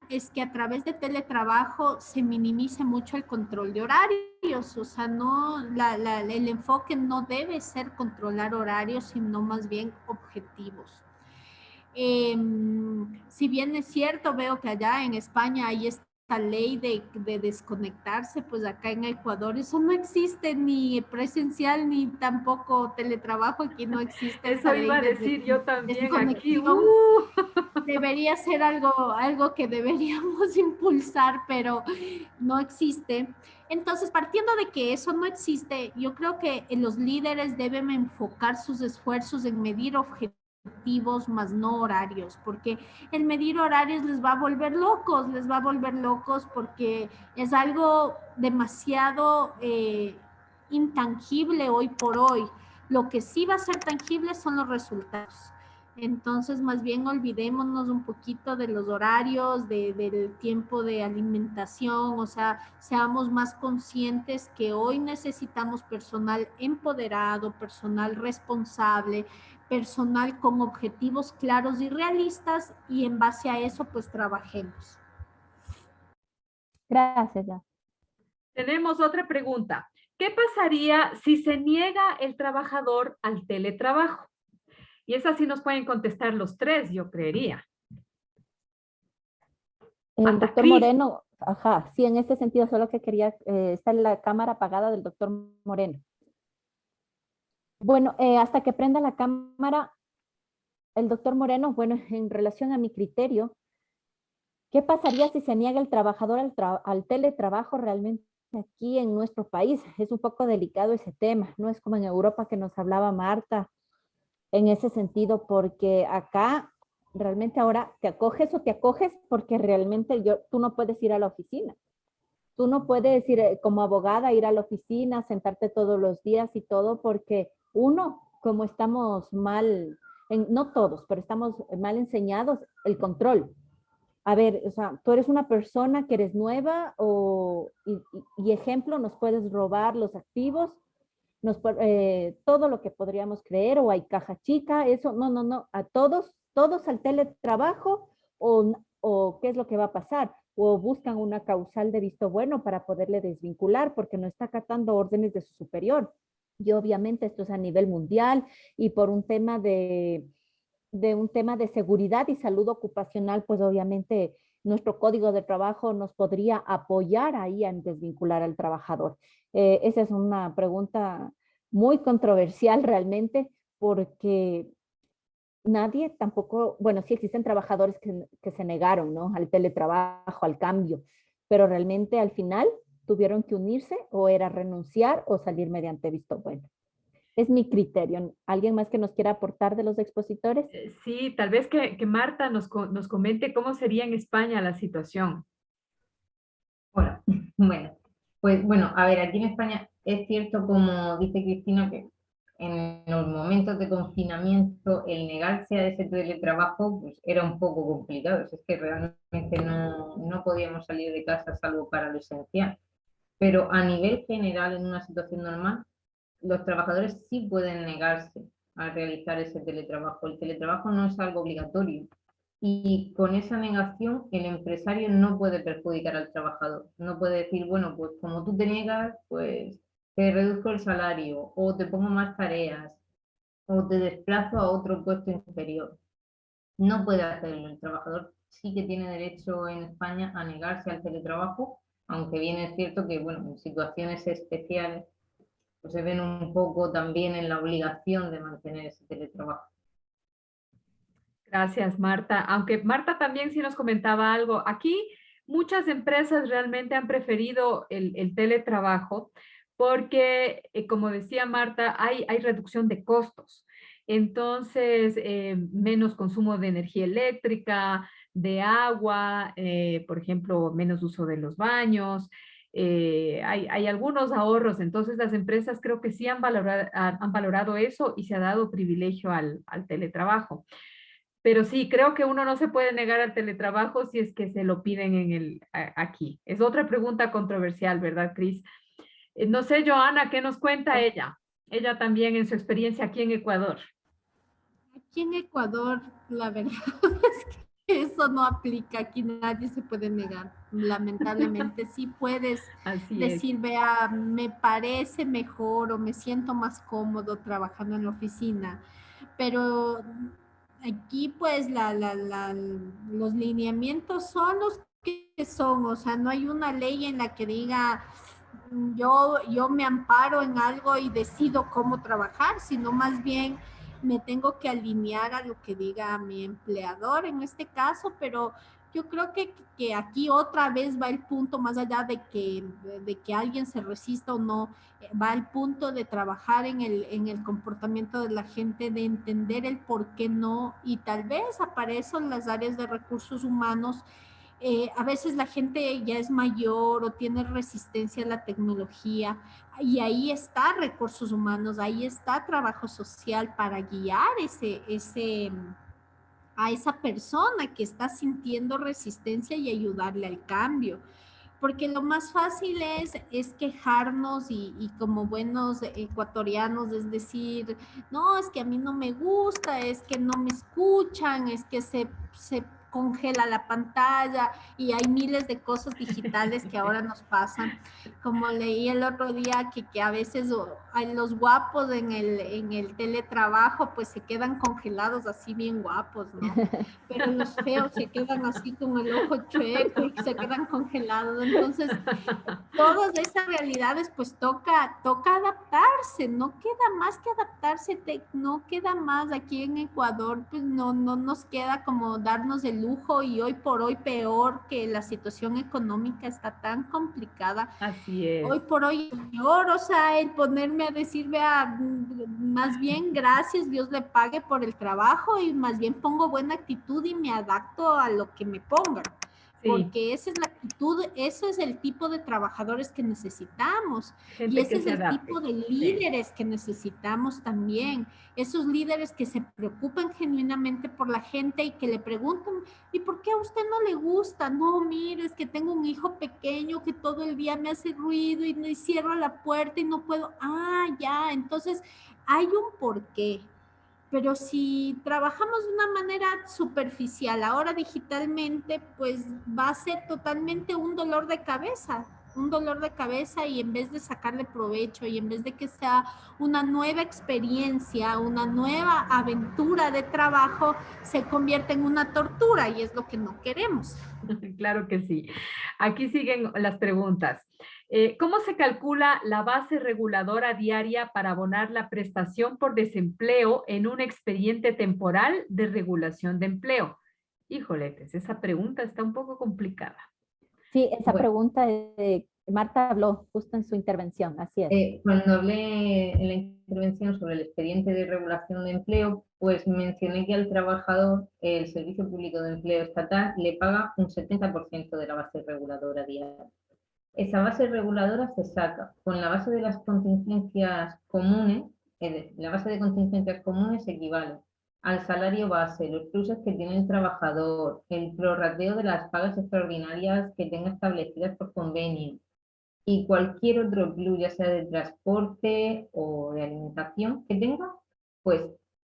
es que a través de teletrabajo se minimice mucho el control de horarios, o sea, no, el enfoque no debe ser controlar horarios, sino más bien objetivos. Si bien es cierto, veo que allá en España hay esta ley de desconectarse, pues acá en Ecuador eso no existe, ni presencial ni tampoco teletrabajo, aquí no existe. Eso iba a decir yo también aquí. Debería ser algo que deberíamos impulsar, pero no existe. Entonces, partiendo de que eso no existe, yo creo que los líderes deben enfocar sus esfuerzos en medir objetivos más no horarios, porque el medir horarios les va a volver locos porque es algo demasiado intangible hoy por hoy. Lo que sí va a ser tangible son los resultados. Entonces, más bien olvidémonos un poquito de los horarios, del tiempo de alimentación, o sea, seamos más conscientes que hoy necesitamos personal empoderado, personal responsable, personal con objetivos claros y realistas, y en base a eso, pues trabajemos. Gracias, ya. Tenemos otra pregunta. ¿Qué pasaría si se niega el trabajador al teletrabajo? Y esa sí nos pueden contestar los tres, yo creería. El doctor Moreno, ajá, sí, en este sentido, solo que quería, está la cámara apagada del doctor Moreno. Bueno, hasta que prenda la cámara, el doctor Moreno, bueno, en relación a mi criterio, ¿qué pasaría si se niega el trabajador al teletrabajo realmente aquí en nuestro país? Es un poco delicado ese tema, no es como en Europa que nos hablaba Marta en ese sentido, porque acá realmente ahora te acoges o te acoges porque realmente tú no puedes ir a la oficina. Tú no puedes ir como abogada, ir a la oficina, sentarte todos los días y todo, porque uno, como estamos mal, no todos, pero estamos mal enseñados, el control. A ver, o sea, tú eres una persona que eres nueva y ejemplo, nos puedes robar los activos, todo lo que podríamos creer, o hay caja chica, eso, no, a todos al teletrabajo, o qué es lo que va a pasar, o buscan una causal de visto bueno para poderle desvincular porque no está acatando órdenes de su superior. Y obviamente esto es a nivel mundial y por un tema de seguridad y salud ocupacional, pues obviamente nuestro código de trabajo nos podría apoyar ahí en desvincular al trabajador. Esa es una pregunta muy controversial realmente porque nadie tampoco, bueno, sí existen trabajadores que se negaron, ¿no? Al teletrabajo, al cambio, pero realmente al final tuvieron que unirse o era renunciar o salir mediante visto bueno. Es mi criterio. ¿Alguien más que nos quiera aportar de los expositores? Sí, tal vez que Marta nos comente cómo sería en España la situación. Hola. Bueno, pues bueno, a ver, aquí en España es cierto, como dice Cristina, que en los momentos de confinamiento el negarse a ese teletrabajo pues, era un poco complicado. Es que realmente no podíamos salir de casa salvo para lo esencial. Pero a nivel general, en una situación normal, los trabajadores sí pueden negarse a realizar ese teletrabajo. El teletrabajo no es algo obligatorio. Y con esa negación, el empresario no puede perjudicar al trabajador. No puede decir, bueno, pues como tú te niegas, pues te reduzco el salario, o te pongo más tareas, o te desplazo a otro puesto inferior. No puede hacerlo. El trabajador sí que tiene derecho en España a negarse al teletrabajo, aunque bien es cierto que, bueno, en situaciones especiales pues se ven un poco también en la obligación de mantener ese teletrabajo. Gracias, Marta. Aunque Marta también sí nos comentaba algo. Aquí muchas empresas realmente han preferido el teletrabajo porque, como decía Marta, hay reducción de costos. Entonces, menos consumo de energía eléctrica, de agua, por ejemplo, menos uso de los baños. Hay algunos ahorros, entonces las empresas creo que sí han valorado eso y se ha dado privilegio al teletrabajo. Pero sí, creo que uno no se puede negar al teletrabajo si es que se lo piden aquí. Es otra pregunta controversial, ¿verdad, Cris? No sé, Joana, ¿qué nos cuenta ella? Ella también en su experiencia aquí en Ecuador. Aquí en Ecuador, la verdad es que eso no aplica. Aquí nadie se puede negar. Lamentablemente, sí puedes Así es. decir, vea, me parece mejor o me siento más cómodo trabajando en la oficina, pero aquí pues los lineamientos son los que son, o sea, no hay una ley en la que diga yo me amparo en algo y decido cómo trabajar, sino más bien me tengo que alinear a lo que diga mi empleador en este caso, pero yo creo que aquí otra vez va el punto, más allá de que alguien se resista o no, va el punto de trabajar en el comportamiento de la gente, de entender el por qué no, y tal vez aparecen las áreas de recursos humanos. A veces la gente ya es mayor o tiene resistencia a la tecnología y ahí está recursos humanos, ahí está trabajo social para guiar a esa persona que está sintiendo resistencia y ayudarle al cambio. Porque lo más fácil es quejarnos y como buenos ecuatorianos es decir, no, es que a mí no me gusta, es que no me escuchan, es que se congela la pantalla y hay miles de cosas digitales que ahora nos pasan. Como leí el otro día que a veces los guapos en el teletrabajo pues se quedan congelados así bien guapos, ¿no? Pero los feos se quedan así con el ojo chueco y se quedan congelados. Entonces, todas esas realidades pues toca adaptarse, no queda más que adaptarse, no queda más aquí en Ecuador, pues no nos queda como darnos el lujo y hoy por hoy peor que la situación económica está tan complicada. Así Hoy es. por hoy peor, o sea, el ponerme a decir, vea, más bien gracias, Dios le pague por el trabajo y más bien pongo buena actitud y me adapto a lo que me pongan. Sí, Porque esa es la actitud, ese es el tipo de trabajadores que necesitamos y gente ese que es se el tipo adapte. de Sí. líderes que necesitamos también, esos líderes que se preocupan genuinamente por la gente y que le preguntan, ¿y por qué a usted no le gusta? No, mire, es que tengo un hijo pequeño que todo el día me hace ruido y me cierro la puerta y no puedo. Ah, ya, entonces hay un porqué. Pero si trabajamos de una manera superficial, ahora digitalmente, pues va a ser totalmente un dolor de cabeza, y en vez de sacarle provecho y en vez de que sea una nueva experiencia, una nueva aventura de trabajo, se convierte en una tortura y es lo que no queremos. Claro que sí. Aquí siguen las preguntas. ¿Cómo se calcula la base reguladora diaria para abonar la prestación por desempleo en un expediente temporal de regulación de empleo? Híjole, pues esa pregunta está un poco complicada. Sí, esa Bueno, pregunta Marta habló justo en su intervención, así es. cuando hablé en la intervención sobre el expediente de regulación de empleo, pues mencioné que al trabajador el Servicio Público de Empleo Estatal le paga un 70% de la base reguladora diaria. Esa base reguladora se saca con la base de las contingencias comunes, es decir, la base de contingencias comunes equivale al salario base, los pluses que tiene el trabajador, el prorrateo de las pagas extraordinarias que tenga establecidas por convenio y cualquier otro plus, ya sea de transporte o de alimentación que tenga, pues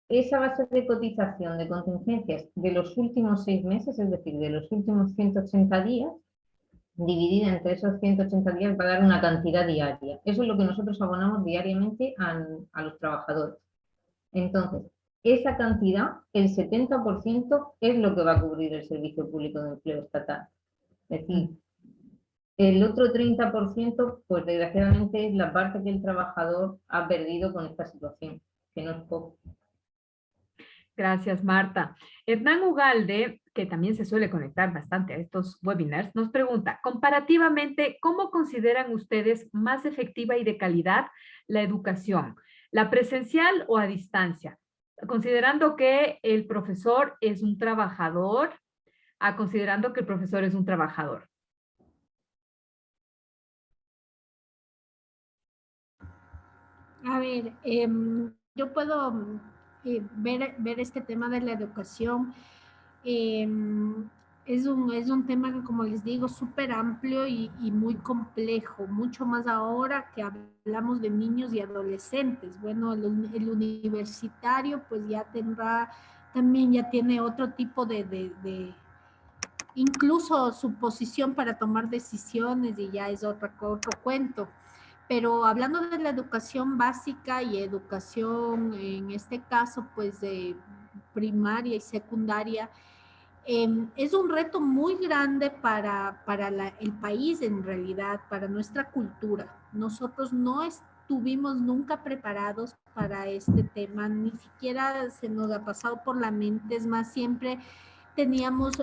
esa base de cotización de contingencias de los últimos 6 meses, es decir, de los últimos 180 días, dividida entre esos 180 días va a dar una cantidad diaria. Eso es lo que nosotros abonamos diariamente a los trabajadores. Entonces, esa cantidad, el 70%, es lo que va a cubrir el Servicio Público de Empleo Estatal. Es decir, el otro 30%, pues desgraciadamente es la parte que el trabajador ha perdido con esta situación, que no es poco. Gracias, Marta. Hernán Ugalde, que también se suele conectar bastante a estos webinars, nos pregunta, comparativamente, ¿cómo consideran ustedes más efectiva y de calidad la educación? ¿La presencial o a distancia? Considerando que el profesor es un trabajador, considerando que el profesor es un trabajador. A ver, yo puedo ver este tema de la educación. Es un tema que, como les digo, súper amplio y muy complejo, mucho más ahora que hablamos de niños y adolescentes. Bueno, el universitario pues ya también ya tiene otro tipo incluso su posición para tomar decisiones y ya es otro cuento. Pero hablando de la educación básica y educación, en este caso, pues de primaria y secundaria, es un reto muy grande para el país en realidad, para nuestra cultura. Nosotros no estuvimos nunca preparados para este tema, ni siquiera se nos ha pasado por la mente, es más, siempre teníamos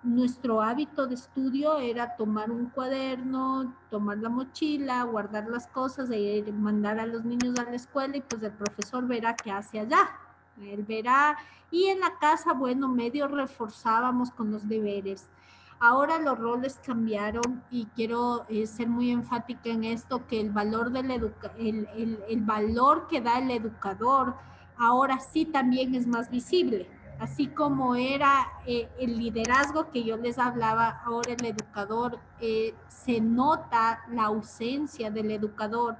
nuestro hábito de estudio era tomar un cuaderno, tomar la mochila, guardar las cosas e mandar a los niños a la escuela y pues el profesor verá qué hace allá. Él verá y en la casa, bueno, medio reforzábamos con los deberes. Ahora los roles cambiaron y quiero ser muy enfática en esto, que el valor, el valor que da el educador ahora sí también es más visible. Así como era el liderazgo que yo les hablaba, ahora el educador, se nota la ausencia del educador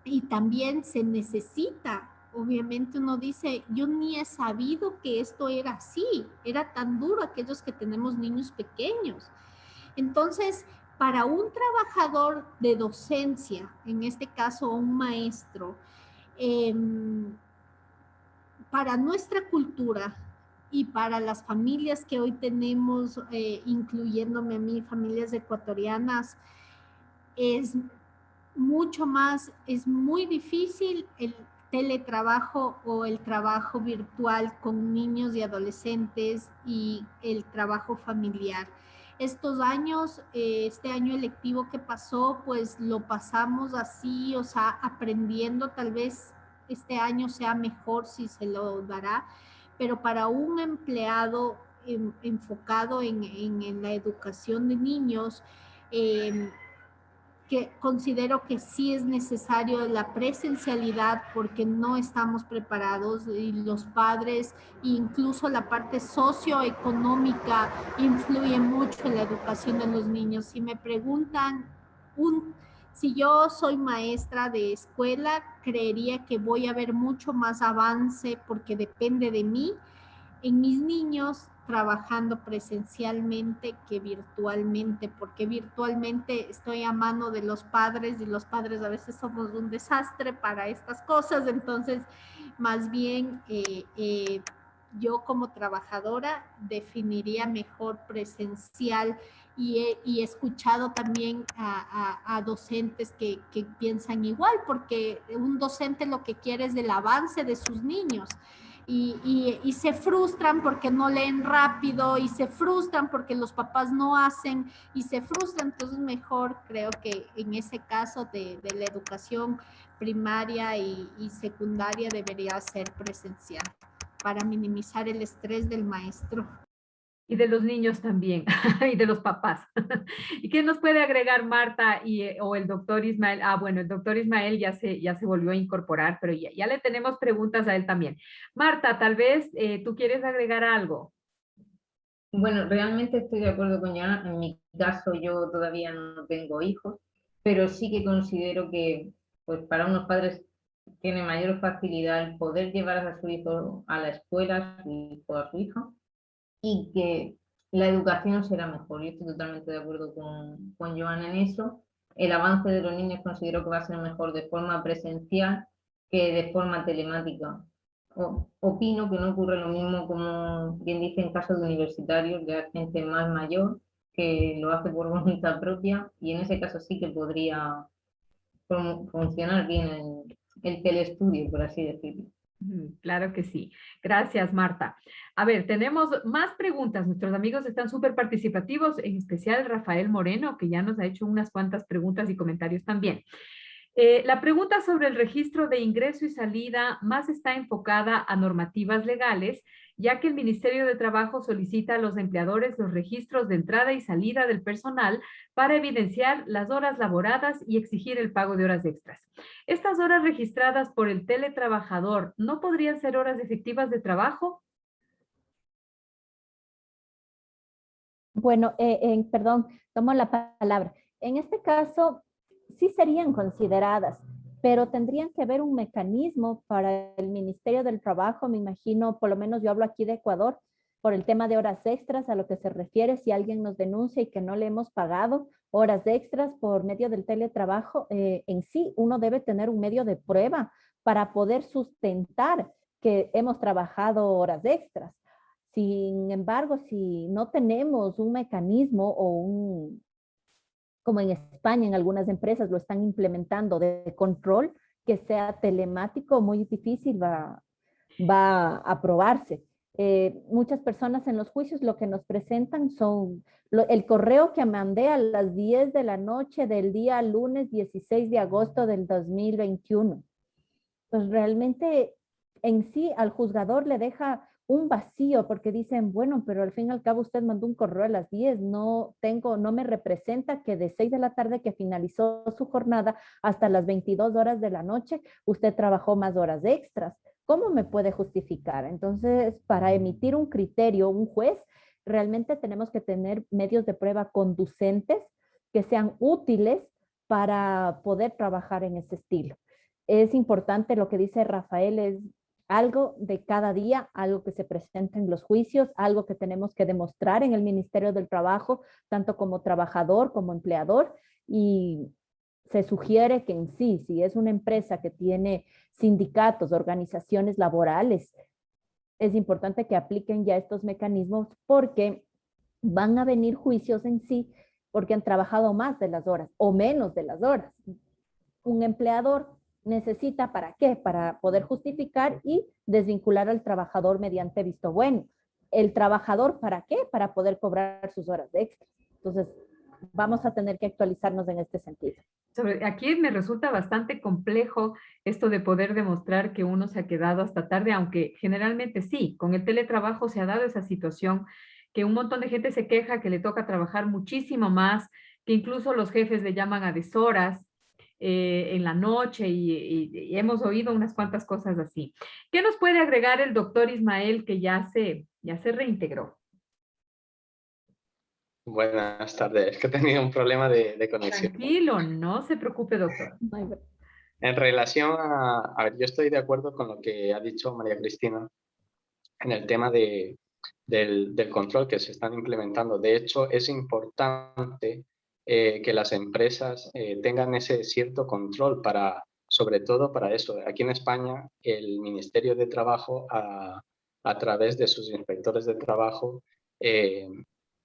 y también se necesita. Obviamente uno dice, yo ni he sabido que esto era así, era tan duro aquellos que tenemos niños pequeños. Entonces, para un trabajador de docencia, en este caso un maestro, para nuestra cultura y para las familias que hoy tenemos, incluyéndome a mí, familias ecuatorianas, es mucho más, es muy difícil el teletrabajo o el trabajo virtual con niños y adolescentes y el trabajo familiar. Estos años, este año electivo que pasó, pues lo pasamos así, o sea, aprendiendo. Tal vez este año sea mejor si se lo dará, pero para un empleado enfocado en la educación de niños, que considero que sí es necesario la presencialidad porque no estamos preparados y los padres, incluso la parte socioeconómica influye mucho en la educación de los niños. Si me preguntan si yo soy maestra de escuela, creería que voy a ver mucho más avance porque depende de mí en mis niños trabajando presencialmente que virtualmente, porque virtualmente estoy a mano de los padres y los padres a veces somos un desastre para estas cosas, entonces más bien yo como trabajadora definiría mejor presencial y he escuchado también a docentes que piensan igual, porque un docente lo que quiere es el avance de sus niños. Y se frustran porque no leen rápido y se frustran porque los papás no hacen y se frustran. Entonces mejor creo que en ese caso de la educación primaria y secundaria debería ser presencial para minimizar el estrés del maestro. Y de los niños también, y de los papás. ¿Y qué nos puede agregar Marta o el doctor Ismael? Ah, bueno, el doctor Ismael ya se volvió a incorporar, pero ya le tenemos preguntas a él también. Marta, tal vez tú quieres agregar algo. Bueno, realmente estoy de acuerdo con Joana. En mi caso, yo todavía no tengo hijos, pero sí que considero que pues, para unos padres tiene mayor facilidad el poder llevar a su hijo a la escuela, a su hijo, a su hija, y que la educación será mejor. Yo estoy totalmente de acuerdo con Joana en eso. El avance de los niños considero que va a ser mejor de forma presencial que de forma telemática. Opino que no ocurre lo mismo, como bien dice, en casos de universitarios, de gente más mayor que lo hace por voluntad propia, y en ese caso sí que podría funcionar bien el telestudio, por así decirlo. Claro que sí. Gracias, Marta. A ver, tenemos más preguntas. Nuestros amigos están súper participativos, en especial Rafael Moreno, que ya nos ha hecho unas cuantas preguntas y comentarios también. La pregunta sobre el registro de ingreso y salida más está enfocada a normativas legales, ya que el Ministerio de Trabajo solicita a los empleadores los registros de entrada y salida del personal para evidenciar las horas laboradas y exigir el pago de horas extras. Estas horas registradas por el teletrabajador, ¿no podrían ser horas efectivas de trabajo? Bueno, perdón, tomo la palabra. En este caso, sí serían consideradas, pero tendrían que haber un mecanismo para el Ministerio del Trabajo, me imagino, por lo menos yo hablo aquí de Ecuador, por el tema de horas extras, a lo que se refiere, si alguien nos denuncia y que no le hemos pagado horas extras por medio del teletrabajo, en sí uno debe tener un medio de prueba para poder sustentar que hemos trabajado horas extras. Sin embargo, si no tenemos un mecanismo como en España, en algunas empresas lo están implementando de control, que sea telemático, muy difícil va a aprobarse. Muchas personas en los juicios lo que nos presentan son el correo que mandé a las 10 de la noche del día lunes 16 de agosto del 2021. Pues realmente en sí al juzgador le deja un vacío porque dicen, bueno, pero al fin y al cabo usted mandó un correo a las 10, no me representa que de 6 de la tarde que finalizó su jornada hasta las 22 horas de la noche, usted trabajó más horas extras. ¿Cómo me puede justificar? Entonces, para emitir un criterio, un juez, realmente tenemos que tener medios de prueba conducentes que sean útiles para poder trabajar en ese estilo. Es importante lo que dice Rafael, es algo de cada día, algo que se presenta en los juicios, algo que tenemos que demostrar en el Ministerio del Trabajo, tanto como trabajador como empleador, y se sugiere que en sí, si es una empresa que tiene sindicatos, organizaciones laborales, es importante que apliquen ya estos mecanismos porque van a venir juicios en sí porque han trabajado más de las horas o menos de las horas. Un empleador necesita ¿para qué? Para poder justificar y desvincular al trabajador mediante visto bueno. El trabajador ¿para qué? Para poder cobrar sus horas extras. Entonces, vamos a tener que actualizarnos en este sentido. Aquí me resulta bastante complejo esto de poder demostrar que uno se ha quedado hasta tarde, aunque generalmente sí, con el teletrabajo se ha dado esa situación que un montón de gente se queja que le toca trabajar muchísimo más, que incluso los jefes le llaman a deshoras en la noche y hemos oído unas cuantas cosas así. ¿Qué nos puede agregar el doctor Ismael que ya se reintegró? Buenas tardes. Es que he tenido un problema de conexión. Tranquilo, no se preocupe, doctor. No hay- En relación a ver, yo estoy de acuerdo con lo que ha dicho María Cristina en el tema del control que se están implementando. De hecho, es importante que las empresas tengan ese cierto control sobre todo para eso. Aquí en España, el Ministerio de Trabajo, a través de sus inspectores de trabajo, eh,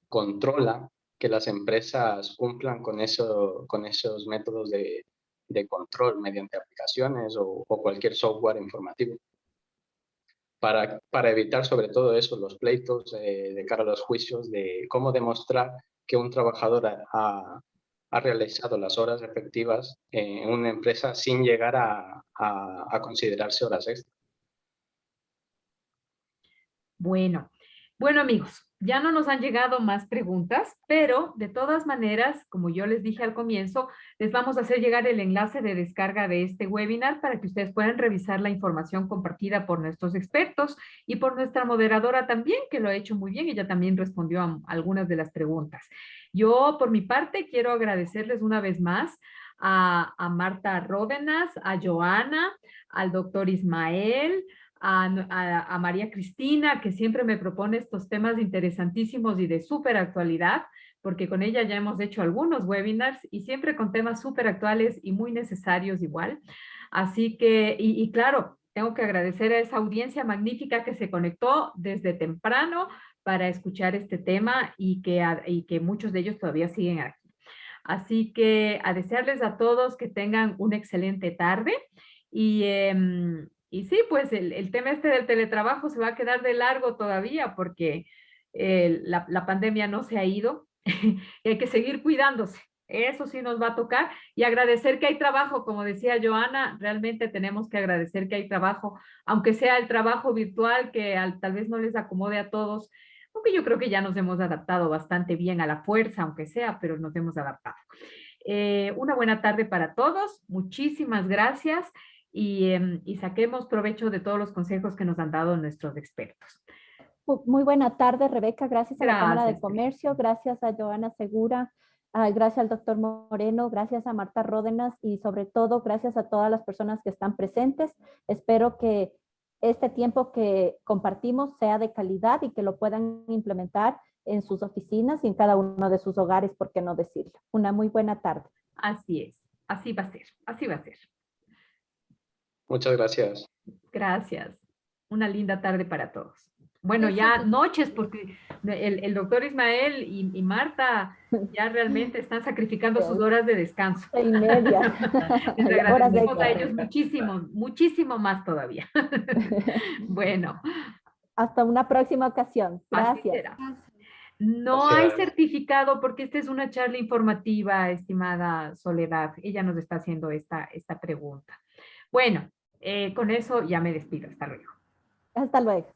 controla que las empresas cumplan con esos métodos de control mediante aplicaciones o cualquier software informativo para evitar sobre todo eso, los pleitos de cara a los juicios, de cómo demostrar que un trabajador ha realizado las horas efectivas en una empresa sin llegar a considerarse horas extra. Bueno, bueno amigos, ya no nos han llegado más preguntas, pero de todas maneras, como yo les dije al comienzo, les vamos a hacer llegar el enlace de descarga de este webinar para que ustedes puedan revisar la información compartida por nuestros expertos y por nuestra moderadora también, que lo ha hecho muy bien. Ella también respondió a algunas de las preguntas. Yo, por mi parte, quiero agradecerles una vez más a Marta Ródenas, a Joana, al doctor Ismael, a María Cristina, que siempre me propone estos temas interesantísimos y de súper actualidad, porque con ella ya hemos hecho algunos webinars y siempre con temas súper actuales y muy necesarios igual. Así que, y claro, tengo que agradecer a esa audiencia magnífica que se conectó desde temprano para escuchar este tema y que muchos de ellos todavía siguen aquí. Así que a desearles a todos que tengan una excelente tarde y sí, pues el tema este del teletrabajo se va a quedar de largo todavía porque la pandemia no se ha ido y hay que seguir cuidándose. Eso sí nos va a tocar y agradecer que hay trabajo, como decía Joana, realmente tenemos que agradecer que hay trabajo, aunque sea el trabajo virtual que tal vez no les acomode a todos, aunque yo creo que ya nos hemos adaptado bastante bien a la fuerza, aunque sea, pero nos hemos adaptado. Una buena tarde para todos, muchísimas gracias y saquemos provecho de todos los consejos que nos han dado nuestros expertos. Muy buena tarde, Rebeca. Gracias a la Cámara de Gracias. Comercio, gracias a Joana Segura, gracias al doctor Moreno, gracias a Marta Ródenas y sobre todo gracias a todas las personas que están presentes. Espero que este tiempo que compartimos sea de calidad y que lo puedan implementar en sus oficinas y en cada uno de sus hogares, ¿por qué no decirlo? Una muy buena tarde. Así es, así va a ser, así va a ser. Muchas gracias. Gracias. Una linda tarde para todos. Bueno, Eso, ya doctor. noches, porque el doctor Ismael y Marta ya realmente están sacrificando sus horas de descanso. 6:30. Les Horas agradecemos a extra. ellos muchísimo, muchísimo más todavía. Bueno, Hasta una próxima ocasión. así Gracias. será. No hay Gracias. certificado porque esta es una charla informativa, estimada Soledad. Ella nos está haciendo esta pregunta. Bueno, con eso ya me despido. Hasta luego. Hasta luego.